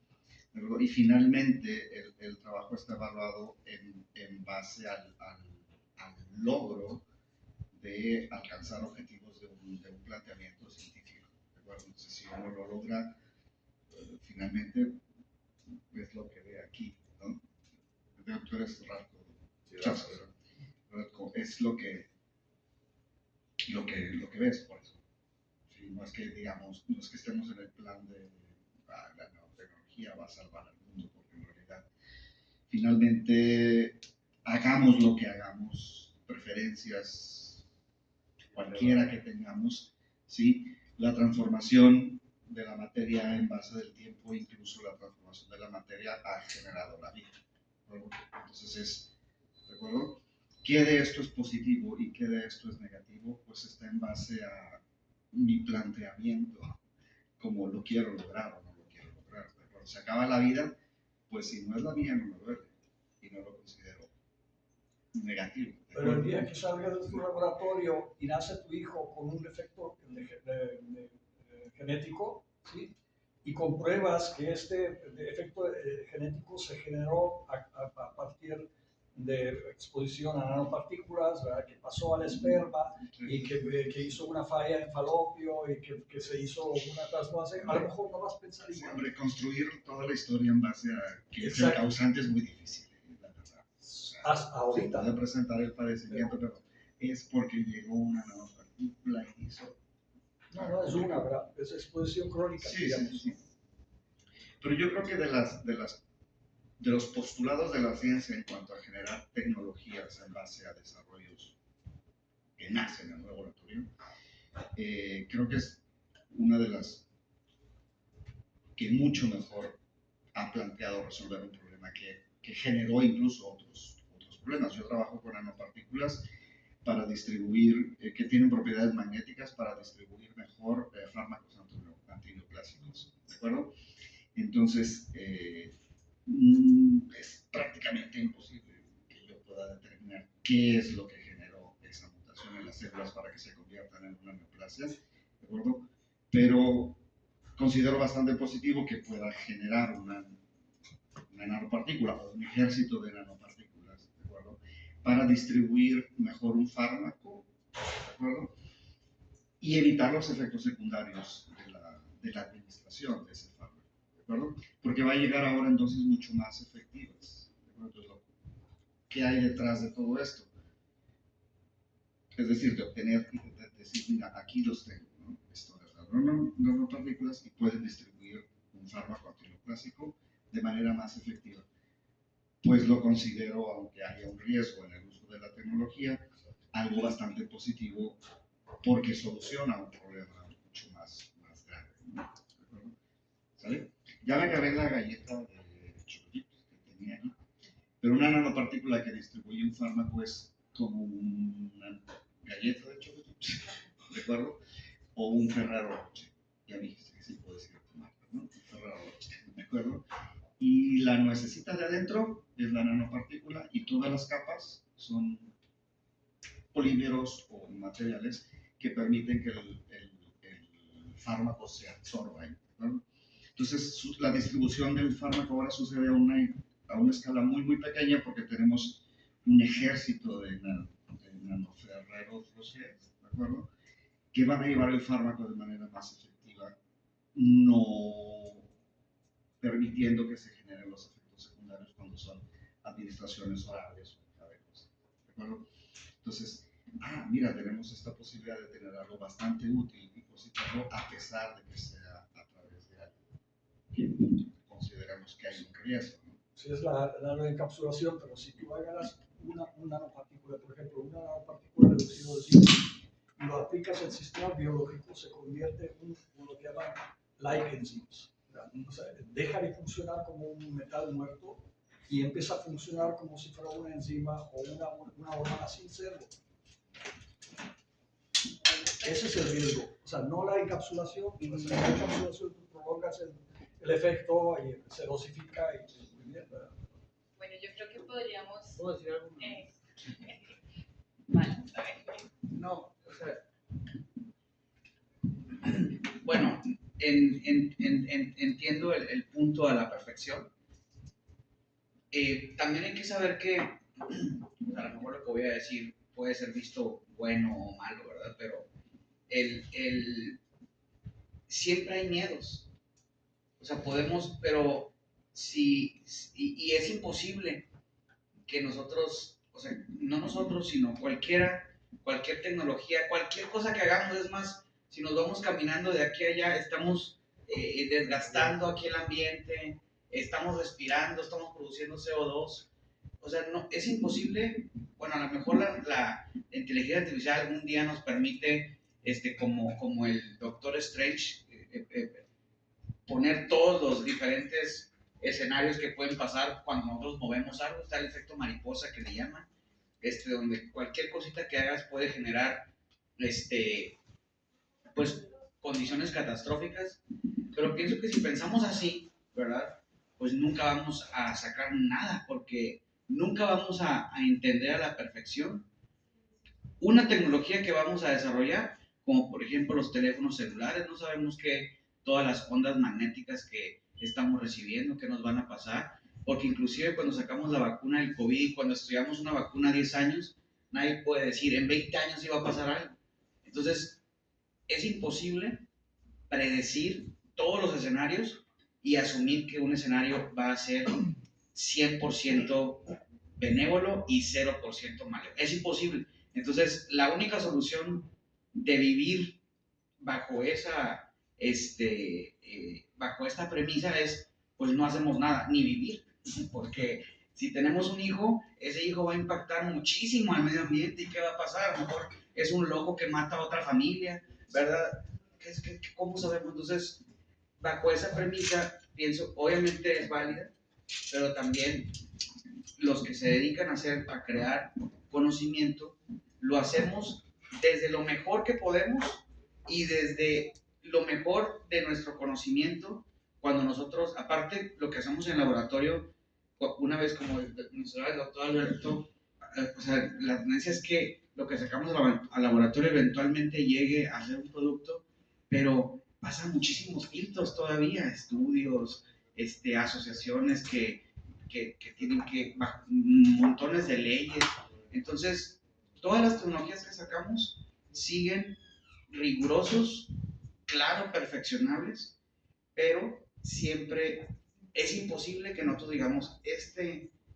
Y finalmente el trabajo está evaluado en base al logro de alcanzar objetivos de un planteamiento científico. ¿De acuerdo? Entonces, si uno lo logra, finalmente es lo que ve aquí, ¿no? Tú eres Radko, es lo que ves, por eso. ¿Sí? no es que digamos, no es que estemos en el plan de la nanotecnología va a salvar al mundo, porque en realidad, finalmente, hagamos lo que hagamos, preferencias, cualquiera que tengamos, ¿sí? La transformación de la materia en base del tiempo, incluso la transformación de la materia ha generado la vida. Entonces ¿de acuerdo? ¿Qué de esto es positivo y qué de esto es negativo? Pues está en base a mi planteamiento, como lo quiero lograr o no lo quiero lograr. ¿De acuerdo? Se acaba la vida, pues si no es la mía no me duele y no lo considero negativo. ¿De Pero el acuerdo? día que salgas de tu laboratorio y nace tu hijo con un defecto genético, ¿sí? Y compruebas que este efecto genético se generó a partir de exposición a nanopartículas, ¿verdad? Que pasó al esperma y que hizo una falla en falopio y que se hizo una transformación, a lo mejor no vas a pensar Sí, igual. hombre, construir toda la historia en base a que es el Exacto. causante es muy difícil, la verdad. O sea, Hasta se ahorita. puede presentar el padecimiento, pero es porque llegó una nanopartícula y hizo. No es una, ¿verdad? Es exposición crónica, Sí, digamos. sí, sí. Pero yo creo que de los postulados de la ciencia en cuanto a generar tecnologías en base a desarrollos que nacen en el laboratorio, creo que es una de las que mucho mejor ha planteado resolver un problema que generó incluso otros problemas. Yo trabajo con nanopartículas para distribuir, que tienen propiedades magnéticas para distribuir mejor fármacos antineoplásicos, ¿de acuerdo? Entonces, es prácticamente imposible que yo pueda determinar qué es lo que generó esa mutación en las células para que se conviertan en una neoplasia, ¿de acuerdo? Pero considero bastante positivo que pueda generar una nanopartícula o un ejército de nanopartículas, ¿de acuerdo? Para distribuir mejor un fármaco, ¿de acuerdo? Y evitar los efectos secundarios de la administración de ese fármaco, ¿de acuerdo? Porque va a llegar ahora en dosis mucho más efectivas, ¿de acuerdo? Entonces, ¿qué hay detrás de todo esto? Es decir, de obtener, de decir, mira, aquí los tengo, ¿no? Esto es las nanopartículas y pueden distribuir un fármaco antineoplásico de manera más efectiva. Pues lo considero, aunque haya un riesgo en el uso de la tecnología, algo bastante positivo porque soluciona un problema mucho más grave, ¿no? ¿Sale? Ya me acabé la galleta de chocolitos que tenía aquí, pero una nanopartícula que distribuye un fármaco es como una galleta de chocolitos, ¿de acuerdo? O un Ferrero Rocher. Ya me dijiste que sí puedo decir tu marca, ¿no? Un Ferrero Rocher, ¿de acuerdo? Y la nuececita de adentro es la nanopartícula y todas las capas son polímeros o materiales que permiten que el fármaco se absorba. ¿No? Entonces, la distribución del fármaco ahora sucede a una escala muy pequeña porque tenemos un ejército de nanoferreros Rocher, ¿de acuerdo? Que van a llevar el fármaco de manera más efectiva, no permitiendo que se generen los efectos secundarios cuando son administraciones orales o intravenosa, ¿de acuerdo? Entonces, mira, tenemos esta posibilidad de tener algo bastante útil y positivo a pesar de que sea a través de algo que consideramos que hay un riesgo, ¿no? Sí, es la nanoencapsulación, pero si tú agarras una nanopartícula, por ejemplo, una nanopartícula de óxido de zinc, y lo aplicas al sistema biológico, se convierte en lo que llaman like enzymes. O sea, deja de funcionar como un metal muerto y empieza a funcionar como si fuera una enzima o una hormona sin serlo. Ese es el riesgo. O sea, no la encapsulación, y en la encapsulación tú prolongas el efecto y se dosifica y muy bien, ¿verdad? Bueno, yo creo que podríamos... ¿Puedo decir algo? Vale, a ver. No, o sea, bueno, entiendo el punto a la perfección. También hay que saber que a lo mejor lo que voy a decir puede ser visto bueno o malo, ¿verdad? Pero siempre hay miedos. O sea, podemos, pero y es imposible que nosotros, o sea, no nosotros, sino cualquier tecnología, cualquier cosa que hagamos, es más, si nos vamos caminando de aquí a allá, estamos desgastando aquí el ambiente, estamos respirando, estamos produciendo CO2. O sea, no, es imposible. Bueno, a lo mejor la inteligencia artificial algún día nos permite, como el Doctor Strange, poner todos los diferentes escenarios que pueden pasar cuando nosotros movemos algo. Está el efecto mariposa que le llaman, donde cualquier cosita que hagas puede generar, pues, condiciones catastróficas. Pero pienso que si pensamos así, ¿verdad? Pues nunca vamos a sacar nada, porque nunca vamos a entender a la perfección una tecnología que vamos a desarrollar, como por ejemplo los teléfonos celulares. No sabemos qué, todas las ondas magnéticas que estamos recibiendo, qué nos van a pasar, porque inclusive cuando sacamos la vacuna del COVID, cuando estudiamos una vacuna 10 años, nadie puede decir en 20 años iba a pasar algo. Entonces, es imposible predecir todos los escenarios y asumir que un escenario va a ser 100% benévolo y 0% malo. Es imposible. Entonces, la única solución de vivir bajo bajo esta premisa es, pues no hacemos nada, ni vivir, porque si tenemos un hijo, ese hijo va a impactar muchísimo al medio ambiente. ¿Y qué va a pasar? A lo mejor es un loco que mata a otra familia, ¿verdad? ¿Cómo sabemos? Entonces, bajo esa premisa, pienso, obviamente es válida, pero también los que se dedican a crear conocimiento, lo hacemos desde lo mejor que podemos y desde lo mejor de nuestro conocimiento. Cuando nosotros, aparte, lo que hacemos en el laboratorio, una vez como mencionaba el doctor Alberto, o sea, la tendencia es que lo que sacamos al laboratorio eventualmente llegue a ser un producto, pero pasan muchísimos filtros todavía, estudios, asociaciones que tienen que, montones de leyes. Entonces, todas las tecnologías que sacamos siguen rigurosos, claro, perfeccionables, pero siempre es imposible que nosotros digamos,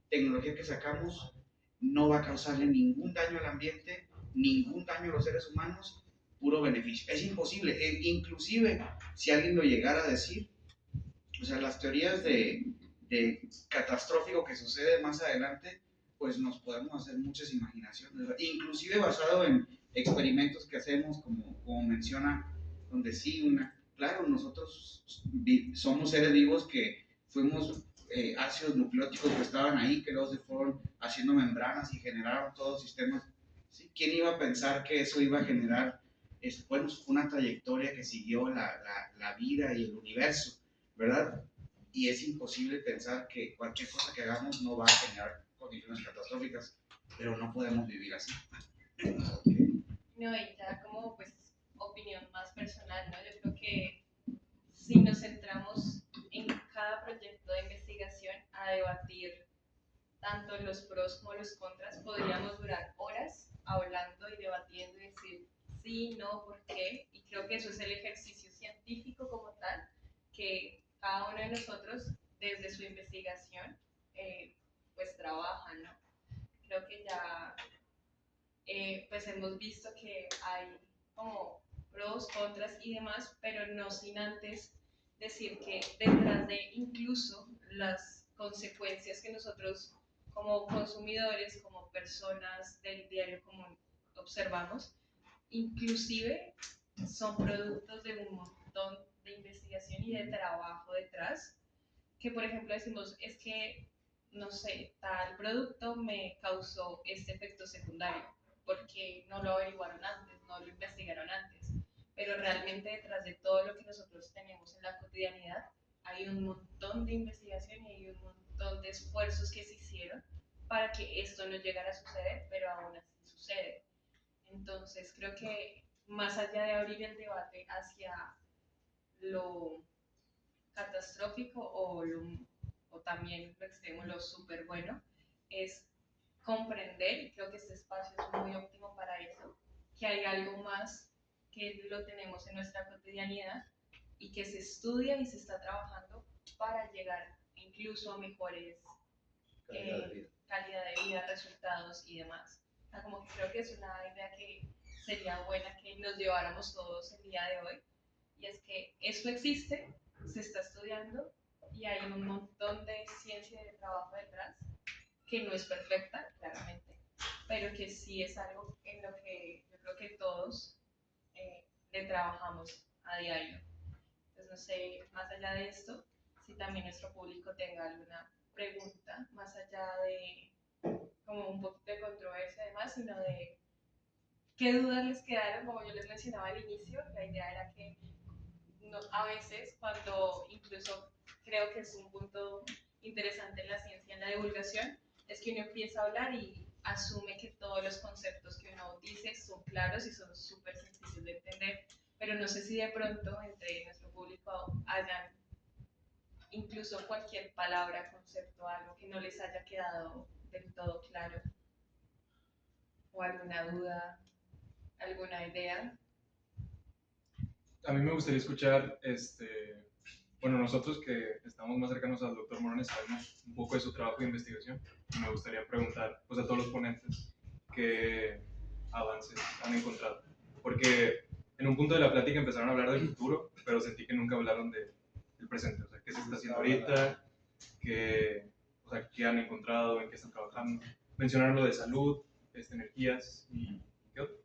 tecnología que sacamos no va a causarle ningún daño al ambiente, ningún daño a los seres humanos, puro beneficio. Es imposible. Inclusive, si alguien lo llegara a decir, o sea, las teorías de catastrófico que sucede más adelante, pues nos podemos hacer muchas imaginaciones, inclusive basado en experimentos que hacemos, como menciona, donde sí, claro, nosotros somos seres vivos que fuimos ácidos nucleóticos que estaban ahí, que luego se fueron haciendo membranas y generaron todos sistemas. ¿Sí? ¿Quién iba a pensar que eso iba a generar? Bueno, fue una trayectoria que siguió la vida y el universo, ¿verdad? Y es imposible pensar que cualquier cosa que hagamos no va a generar condiciones catastróficas, pero no podemos vivir así. No, y ya como pues opinión más personal, ¿no? Yo creo que si nos centramos en cada proyecto de investigación a debatir tanto los pros como los contras, podríamos durar horas hablando y debatiendo y decir sí, no, por qué. Y creo que eso es el ejercicio científico como tal, que cada uno de nosotros desde su investigación pues trabaja, ¿no? Creo que ya pues hemos visto que hay como pros, contras y demás, pero no sin antes decir que detrás de incluso las consecuencias que nosotros como consumidores, como personas del diario común observamos, inclusive son productos de un montón de investigación y de trabajo detrás, que por ejemplo decimos, es que, no sé, tal producto me causó este efecto secundario, porque no lo averiguaron antes, no lo investigaron antes, pero realmente detrás de todo lo que nosotros tenemos en la cotidianidad hay un montón de investigación y hay un montón de esfuerzos que se hicieron para que esto no llegara a suceder, pero aún así sucede. Entonces creo que más allá de abrir el debate hacia lo catastrófico o también lo extremo, lo súper bueno, es comprender, y creo que este espacio es muy óptimo para eso, que hay algo más que lo tenemos en nuestra cotidianidad y que se estudia y se está trabajando para llegar incluso a mejores calidad de vida, resultados y demás. O sea, como que creo que es una idea que sería buena que nos lleváramos todos el día de hoy, y es que esto existe, se está estudiando y hay un montón de ciencia y de trabajo detrás, que no es perfecta, claramente, pero que sí es algo en lo que yo creo que todos le trabajamos a diario. Entonces, no sé, más allá de esto, si también nuestro público tenga alguna pregunta, más allá de como un poquito de controversia además, sino de qué dudas les quedaron. Como yo les mencionaba al inicio, la idea era que no, a veces cuando incluso creo que es un punto interesante en la ciencia, en la divulgación, es que uno empieza a hablar y asume que todos los conceptos que uno dice son claros y son súper sencillos de entender, pero no sé si de pronto entre nuestro público hayan incluso cualquier palabra, concepto, algo que no les haya quedado del todo claro, o alguna duda, alguna idea. A mí me gustaría escuchar, bueno, nosotros que estamos más cercanos al doctor Morones sabemos un poco de su trabajo de investigación, y me gustaría preguntar pues, a todos los ponentes qué avances han encontrado. Porque en un punto de la plática empezaron a hablar del futuro, pero sentí que nunca hablaron del presente, o sea, qué se está haciendo ahorita, qué han encontrado, en qué están trabajando. Mencionaron lo de salud, energías y ¿qué otro?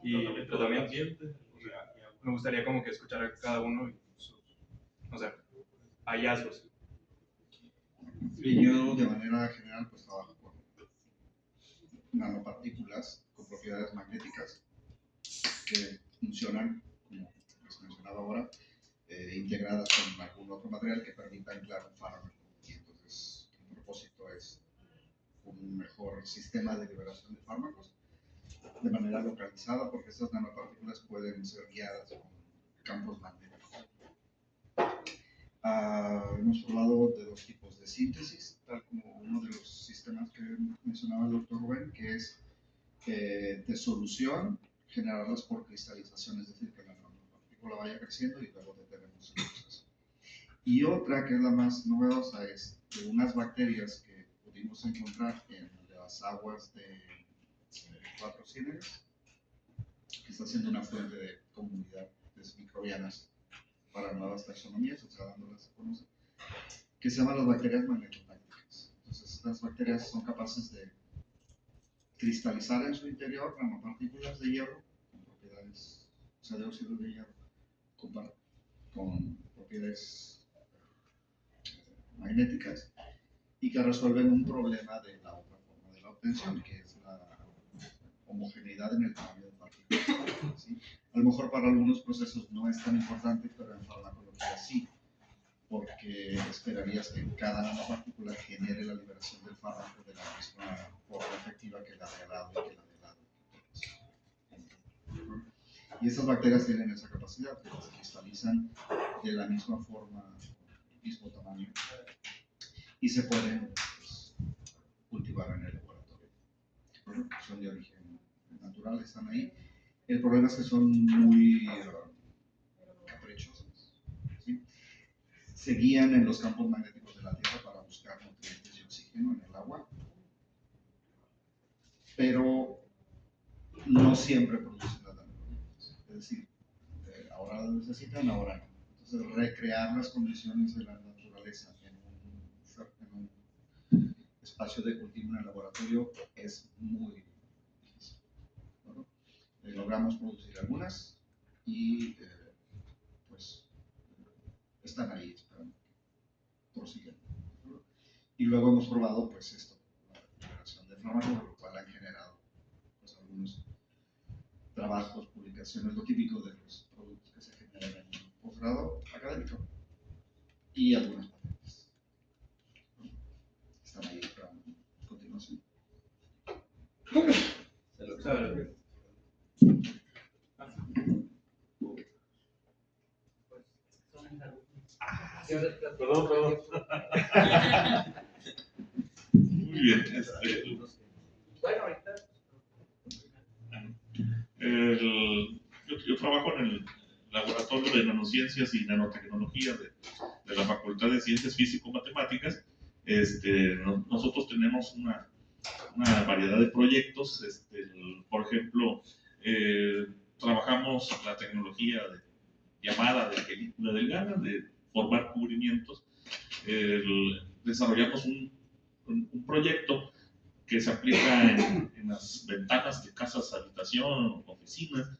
Y tratamiento. Me gustaría como que escuchar a cada uno y sus, o sea, hallazgos. Y yo de manera general pues trabajo con nanopartículas con propiedades magnéticas que funcionan, como les mencionaba ahora, integradas con algún otro material que permita anclar un fármaco. Y entonces el propósito es un mejor sistema de liberación de fármacos de manera localizada, porque estas nanopartículas pueden ser guiadas con campos magnéticos. Hemos hablado de dos tipos de síntesis, tal como uno de los sistemas que mencionaba el doctor Rubén, que es de solución, generarlas por cristalización, es decir, que la nanopartícula vaya creciendo y luego detenemos el proceso. Y otra, que es la más novedosa, es de unas bacterias que pudimos encontrar en las aguas de 4 Ciénegas, que está siendo una fuente de comunidades microbianas para nuevas taxonomías, o sea, dándolas a conocer, que se llaman las bacterias magnetotácticas. Entonces, estas bacterias son capaces de cristalizar en su interior nanopartículas de hierro con propiedades, o sea, de óxido de hierro, con propiedades magnéticas, y que resuelven un problema de la otra forma de la obtención, que es la homogeneidad en el tamaño de partículas. ¿Sí? A lo mejor para algunos procesos no es tan importante, pero en farmacología sí, porque esperarías que cada nanopartícula genere la liberación del fármaco de la misma forma efectiva que la de al lado y que la de al lado. Y estas bacterias tienen esa capacidad, que se cristalizan de la misma forma, mismo tamaño, y se pueden pues, cultivar en el laboratorio. Son de origen natural, están ahí. El problema es que son muy caprichosas. ¿Sí? Se guían en los campos magnéticos de la Tierra para buscar nutrientes y oxígeno en el agua, pero no siempre producen las nanopartículas. Es decir, ahora las necesitan, ahora no. Entonces, recrear las condiciones de la naturaleza en un espacio de cultivo en el laboratorio es muy difícil. ¿No? Logramos producir algunas y pues están ahí esperando que prosigan. Y luego hemos probado pues esto, la liberación de fármacos, lo cual han generado pues, algunos trabajos, publicaciones, lo típico de los productos que se generan en un posgrado académico y algunas patentes. Están ahí para continuación. Perdón. Muy bien. Yo trabajo en el Laboratorio de Nanociencias y Nanotecnología de la Facultad de Ciencias Físico-Matemáticas. Nosotros tenemos una variedad de proyectos. Por ejemplo, Trabajamos la tecnología de llamada de película delgada, de formar cubrimientos. Desarrollamos un proyecto que se aplica en las ventanas de casas, habitación, oficinas,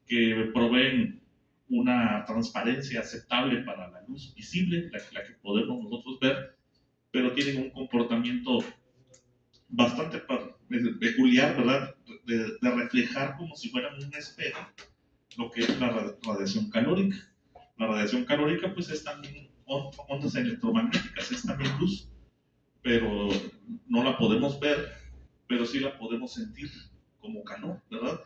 que proveen una transparencia aceptable para la luz visible, la que podemos nosotros ver, pero tienen un comportamiento bastante peculiar, ¿verdad? De reflejar como si fueran un espejo lo que es la radiación calórica. La radiación calórica pues es también ondas electromagnéticas, es también luz, pero no la podemos ver, pero sí la podemos sentir como calor, ¿verdad?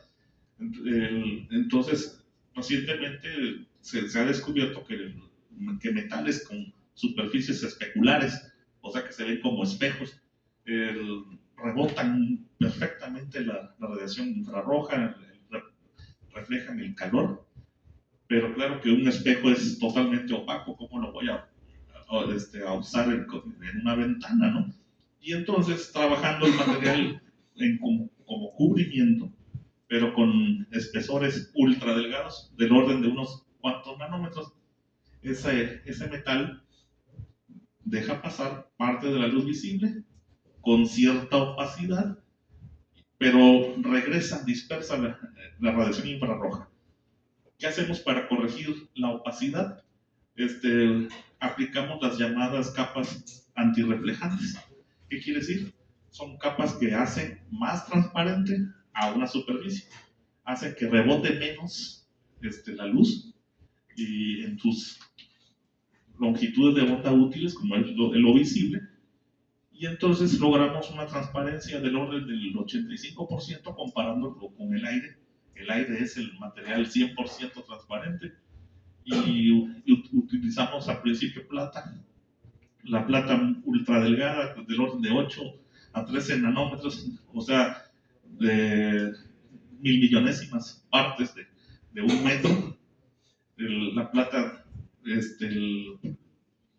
Entonces, recientemente se ha descubierto que metales con superficies especulares, o sea que se ven como espejos, rebotan perfectamente la radiación infrarroja, reflejan el calor, pero claro que un espejo es totalmente opaco, ¿cómo lo voy a usar en una ventana, ¿no? Y entonces, trabajando el material como cubrimiento, pero con espesores ultra delgados, del orden de unos cuantos nanómetros, ese metal deja pasar parte de la luz visible con cierta opacidad, pero regresa, dispersa la radiación infrarroja. ¿Qué hacemos para corregir la opacidad? Aplicamos las llamadas capas antirreflejantes. ¿Qué quiere decir? Son capas que hacen más transparente a una superficie, hacen que rebote menos la luz y en sus longitudes de onda útiles, como es lo visible, y entonces logramos una transparencia del orden del 85% comparándolo con el aire. El aire es el material 100% transparente y utilizamos al principio plata, la plata ultra delgada del orden de 8 a 13 nanómetros, o sea, de 1000 millonésimas partes de un metro. La plata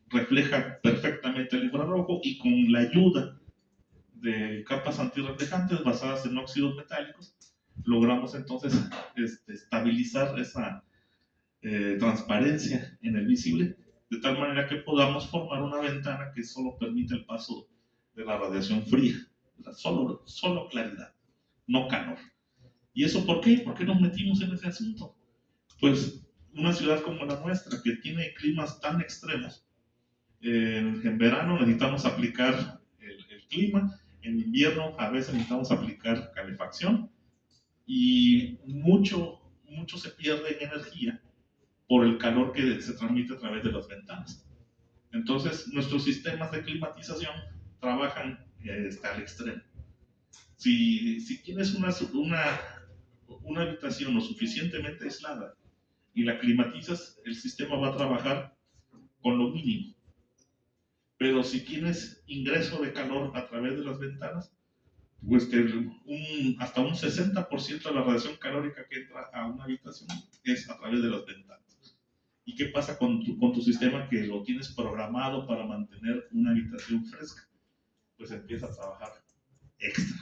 refleja perfectamente el infrarrojo y con la ayuda de capas antirreflejantes basadas en óxidos metálicos logramos entonces estabilizar esa transparencia en el visible, de tal manera que podamos formar una ventana que solo permite el paso de la radiación fría, solo claridad, no calor. ¿Y eso por qué? ¿Por qué nos metimos en ese asunto? Pues una ciudad como la nuestra, que tiene climas tan extremos, en verano necesitamos aplicar el clima, en invierno a veces necesitamos aplicar calefacción, y mucho se pierde en energía por el calor que se transmite a través de las ventanas. Entonces, nuestros sistemas de climatización trabajan al extremo. Si tienes una habitación lo suficientemente aislada y la climatizas, el sistema va a trabajar con lo mínimo. Pero si tienes ingreso de calor a través de las ventanas, pues hasta un 60% de la radiación calórica que entra a una habitación es a través de las ventanas. ¿Y qué pasa con tu sistema que lo tienes programado para mantener una habitación fresca? Pues empieza a trabajar extra.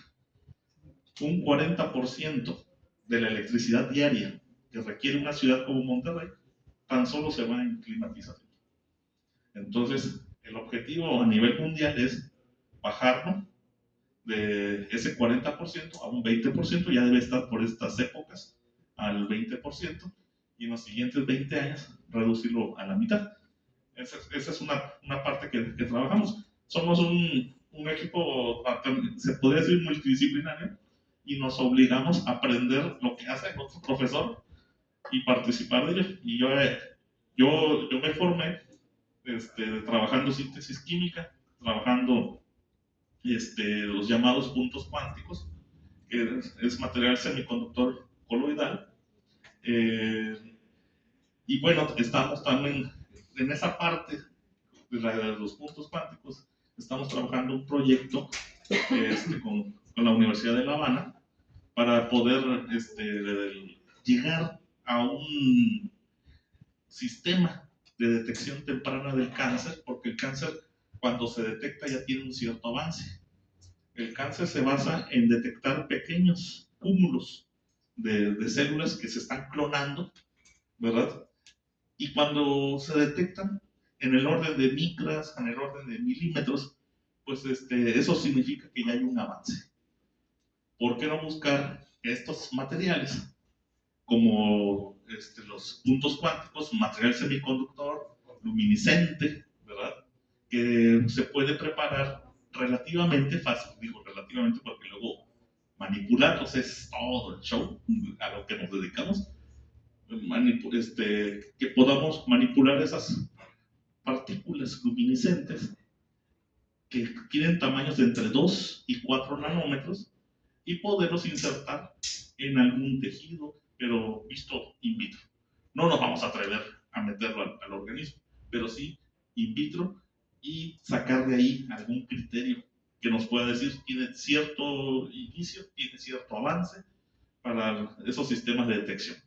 Un 40% de la electricidad diaria que requiere una ciudad como Monterrey tan solo se va en climatización. Entonces, el objetivo a nivel mundial es bajarlo de ese 40% a un 20%, ya debe estar por estas épocas al 20%, y en los siguientes 20 años reducirlo a la mitad. Esa es una parte que trabajamos. Somos un equipo, se podría decir, multidisciplinario, y nos obligamos a aprender lo que hace el otro profesor y participar de ello. Y yo me formé trabajando síntesis química, trabajando los llamados puntos cuánticos, que es material semiconductor coloidal. Y bueno, estamos también en esa parte de los puntos cuánticos, estamos trabajando un proyecto con la Universidad de La Habana para poder llegar a un sistema de detección temprana del cáncer, porque el cáncer, cuando se detecta, ya tiene un cierto avance. El cáncer se basa en detectar pequeños cúmulos de células que se están clonando, ¿verdad? Y cuando se detectan en el orden de micras, en el orden de milímetros, pues eso significa que ya hay un avance. ¿Por qué no buscar estos materiales como los puntos cuánticos, material semiconductor, luminiscente, ¿verdad? Que se puede preparar relativamente fácil, digo relativamente porque luego manipularlos es todo el show a lo que nos dedicamos, que podamos manipular esas partículas luminiscentes que tienen tamaños de entre 2 y 4 nanómetros y poderlos insertar en algún tejido, pero visto in vitro. No nos vamos a atrever a meterlo al organismo, pero sí in vitro y sacar de ahí algún criterio que nos pueda decir tiene cierto inicio, tiene cierto avance para esos sistemas de detección.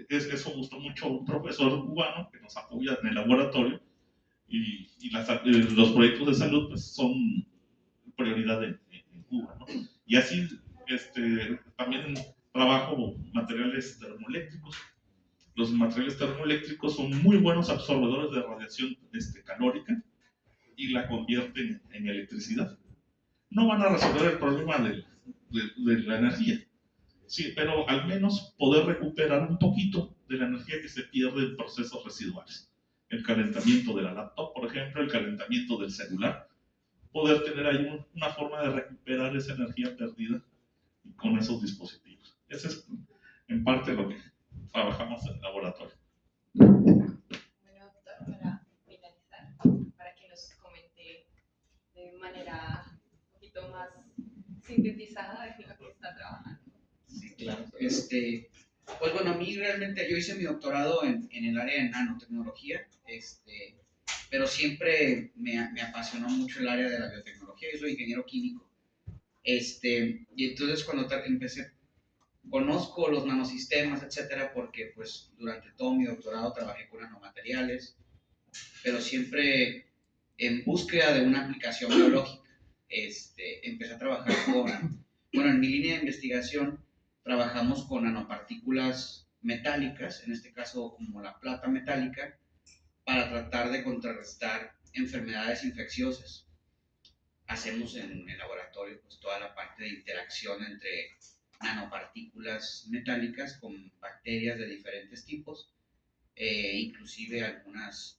Eso gustó mucho a un profesor cubano que nos apoya en el laboratorio y los proyectos de salud pues, son prioridad en Cuba, ¿no? Y así también trabajo materiales termoeléctricos. Los materiales termoeléctricos son muy buenos absorbedores de radiación calórica y la convierten en electricidad. No van a resolver el problema de la energía, sí, pero al menos poder recuperar un poquito de la energía que se pierde en procesos residuales. El calentamiento de la laptop, por ejemplo, el calentamiento del celular, poder tener ahí una forma de recuperar esa energía perdida con esos dispositivos. Ese es en parte lo que trabajamos en el laboratorio. Bueno, doctor, para finalizar, para que nos comente de manera un poquito más sintetizada de lo que está trabajando. Sí, claro. Pues bueno, a mí realmente, yo hice mi doctorado en el área de nanotecnología, pero siempre me apasionó mucho el área de la biotecnología. Yo soy ingeniero químico. Y entonces cuando empecé, conozco los nanosistemas, etcétera, porque pues durante todo mi doctorado trabajé con nanomateriales, pero siempre en búsqueda de una aplicación biológica. Empecé a trabajar en mi línea de investigación trabajamos con nanopartículas metálicas, en este caso como la plata metálica, para tratar de contrarrestar enfermedades infecciosas. Hacemos en el laboratorio pues, toda la parte de interacción entre nanopartículas metálicas con bacterias de diferentes tipos, inclusive algunas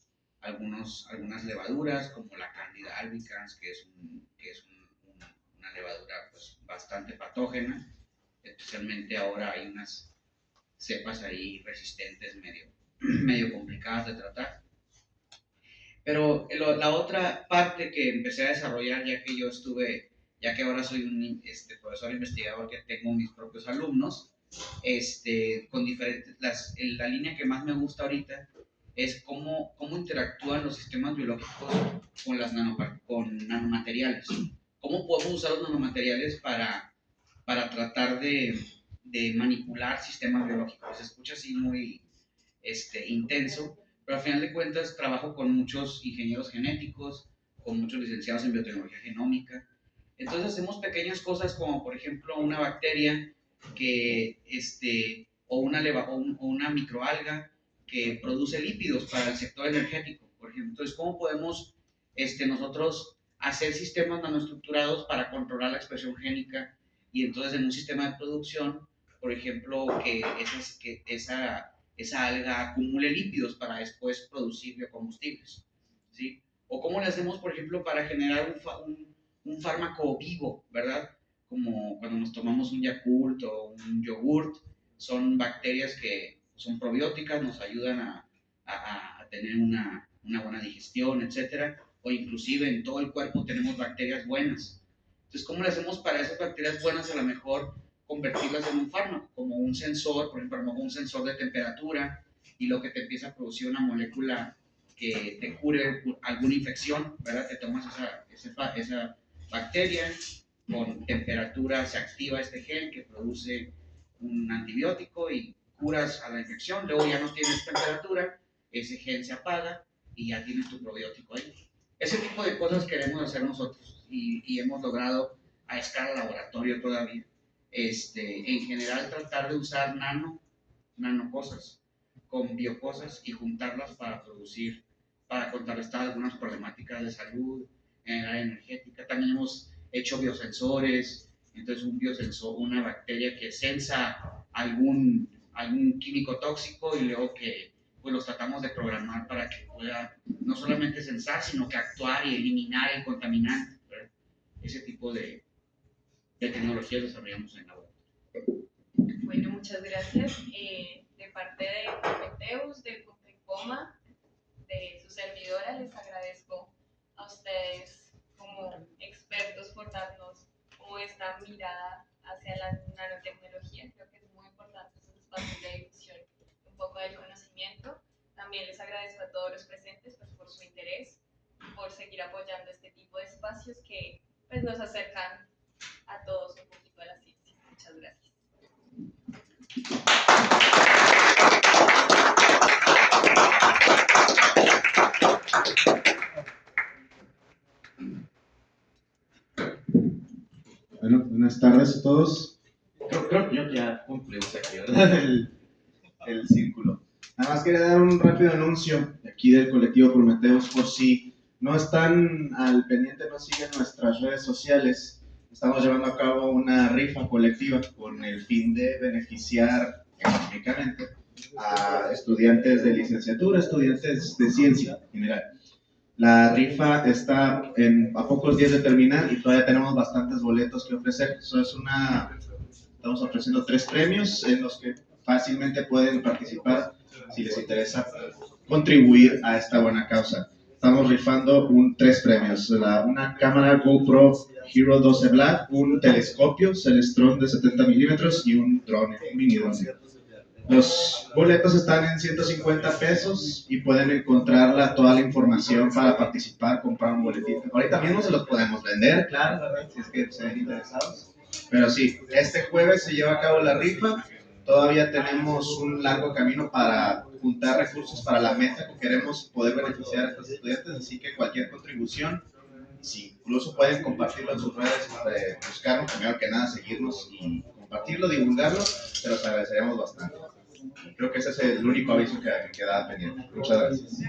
levaduras como la Candida albicans, que es una levadura pues, bastante patógena, especialmente ahora hay unas cepas ahí resistentes medio complicadas de tratar. Pero la otra parte que empecé a desarrollar, ya que ahora soy un profesor investigador que tengo mis propios alumnos, con diferentes, la línea que más me gusta ahorita es cómo interactúan los sistemas biológicos con nanomateriales. ¿Cómo podemos usar los nanomateriales para tratar de manipular sistemas biológicos? Se escucha así muy intenso, pero al final de cuentas trabajo con muchos ingenieros genéticos, con muchos licenciados en biotecnología genómica. Entonces hacemos pequeñas cosas como por ejemplo una bacteria o una microalga que produce lípidos para el sector energético, por ejemplo. Entonces, ¿cómo podemos nosotros hacer sistemas nanoestructurados para controlar la expresión génica y entonces en un sistema de producción, por ejemplo, que esa alga acumule lípidos para después producir biocombustibles, ¿sí? O cómo le hacemos, por ejemplo, para generar un fármaco vivo, ¿verdad? Como cuando nos tomamos un Yakult o un yogurt, son bacterias que son probióticas, nos ayudan a tener una buena digestión, etcétera, o inclusive en todo el cuerpo tenemos bacterias buenas. Entonces, ¿cómo le hacemos para esas bacterias buenas a lo mejor convertirlas en un fármaco, como un sensor, por ejemplo, un sensor de temperatura, y lo que te empieza a producir una molécula que te cure alguna infección, ¿verdad? Te tomas esa bacteria, con temperatura se activa este gen que produce un antibiótico y curas a la infección, luego ya no tienes temperatura, ese gen se apaga y ya tienes tu probiótico ahí. Ese tipo de cosas queremos hacer nosotros y hemos logrado a escala laboratorio todavía. En general tratar de usar nanocosas con biocosas y juntarlas para contrarrestar algunas problemáticas de salud en el área energética. También hemos hecho biosensores, entonces un biosensor, una bacteria que sensa algún químico tóxico y luego que pues los tratamos de programar para que pueda no solamente sensar, sino que actuar y eliminar el contaminante, ¿verdad? Ese tipo de tecnologías desarrollamos en la web. Bueno, muchas gracias. De parte de Prometheus, de Punto y Coma, de su servidora, les agradezco a ustedes como expertos por darnos como esta mirada hacia la nanotecnología. Creo que es muy importante esos espacios de difusión, un poco del conocimiento. También les agradezco a todos los presentes pues, por su interés, por seguir apoyando este tipo de espacios que pues, nos acercan a todos un poquito a la ciencia. Muchas gracias. Bueno, buenas tardes a todos. Creo que ya concluimos aquí, ¿verdad? El círculo. Nada más quería dar un rápido anuncio aquí del colectivo Prometheus por si no están al pendiente, no siguen nuestras redes sociales. Estamos llevando a cabo una rifa colectiva con el fin de beneficiar económicamente a estudiantes de licenciatura, estudiantes de ciencia en general. La rifa está a pocos días de terminar y todavía tenemos bastantes boletos que ofrecer. Estamos ofreciendo 3 premios en los que fácilmente pueden participar si les interesa contribuir a esta buena causa. Estamos rifando 3 premios, una cámara GoPro Hero 12 Black, un telescopio Celestron de 70 milímetros y un drone, un mini drone. Los boletos están en 150 pesos y pueden encontrar toda la información para participar, comprar un boletito. Ahorita mismo se los podemos vender, claro, ¿verdad? Si es que se ven interesados. Pero sí, este jueves se lleva a cabo la rifa. Todavía tenemos un largo camino para juntar recursos para la meta que queremos poder beneficiar a estos estudiantes. Así que cualquier contribución, si incluso pueden compartirlo en sus redes, buscarnos, primero que nada, seguirnos y compartirlo, divulgarlo, se los agradeceríamos bastante. Creo que ese es el único aviso que queda pendiente. Muchas gracias.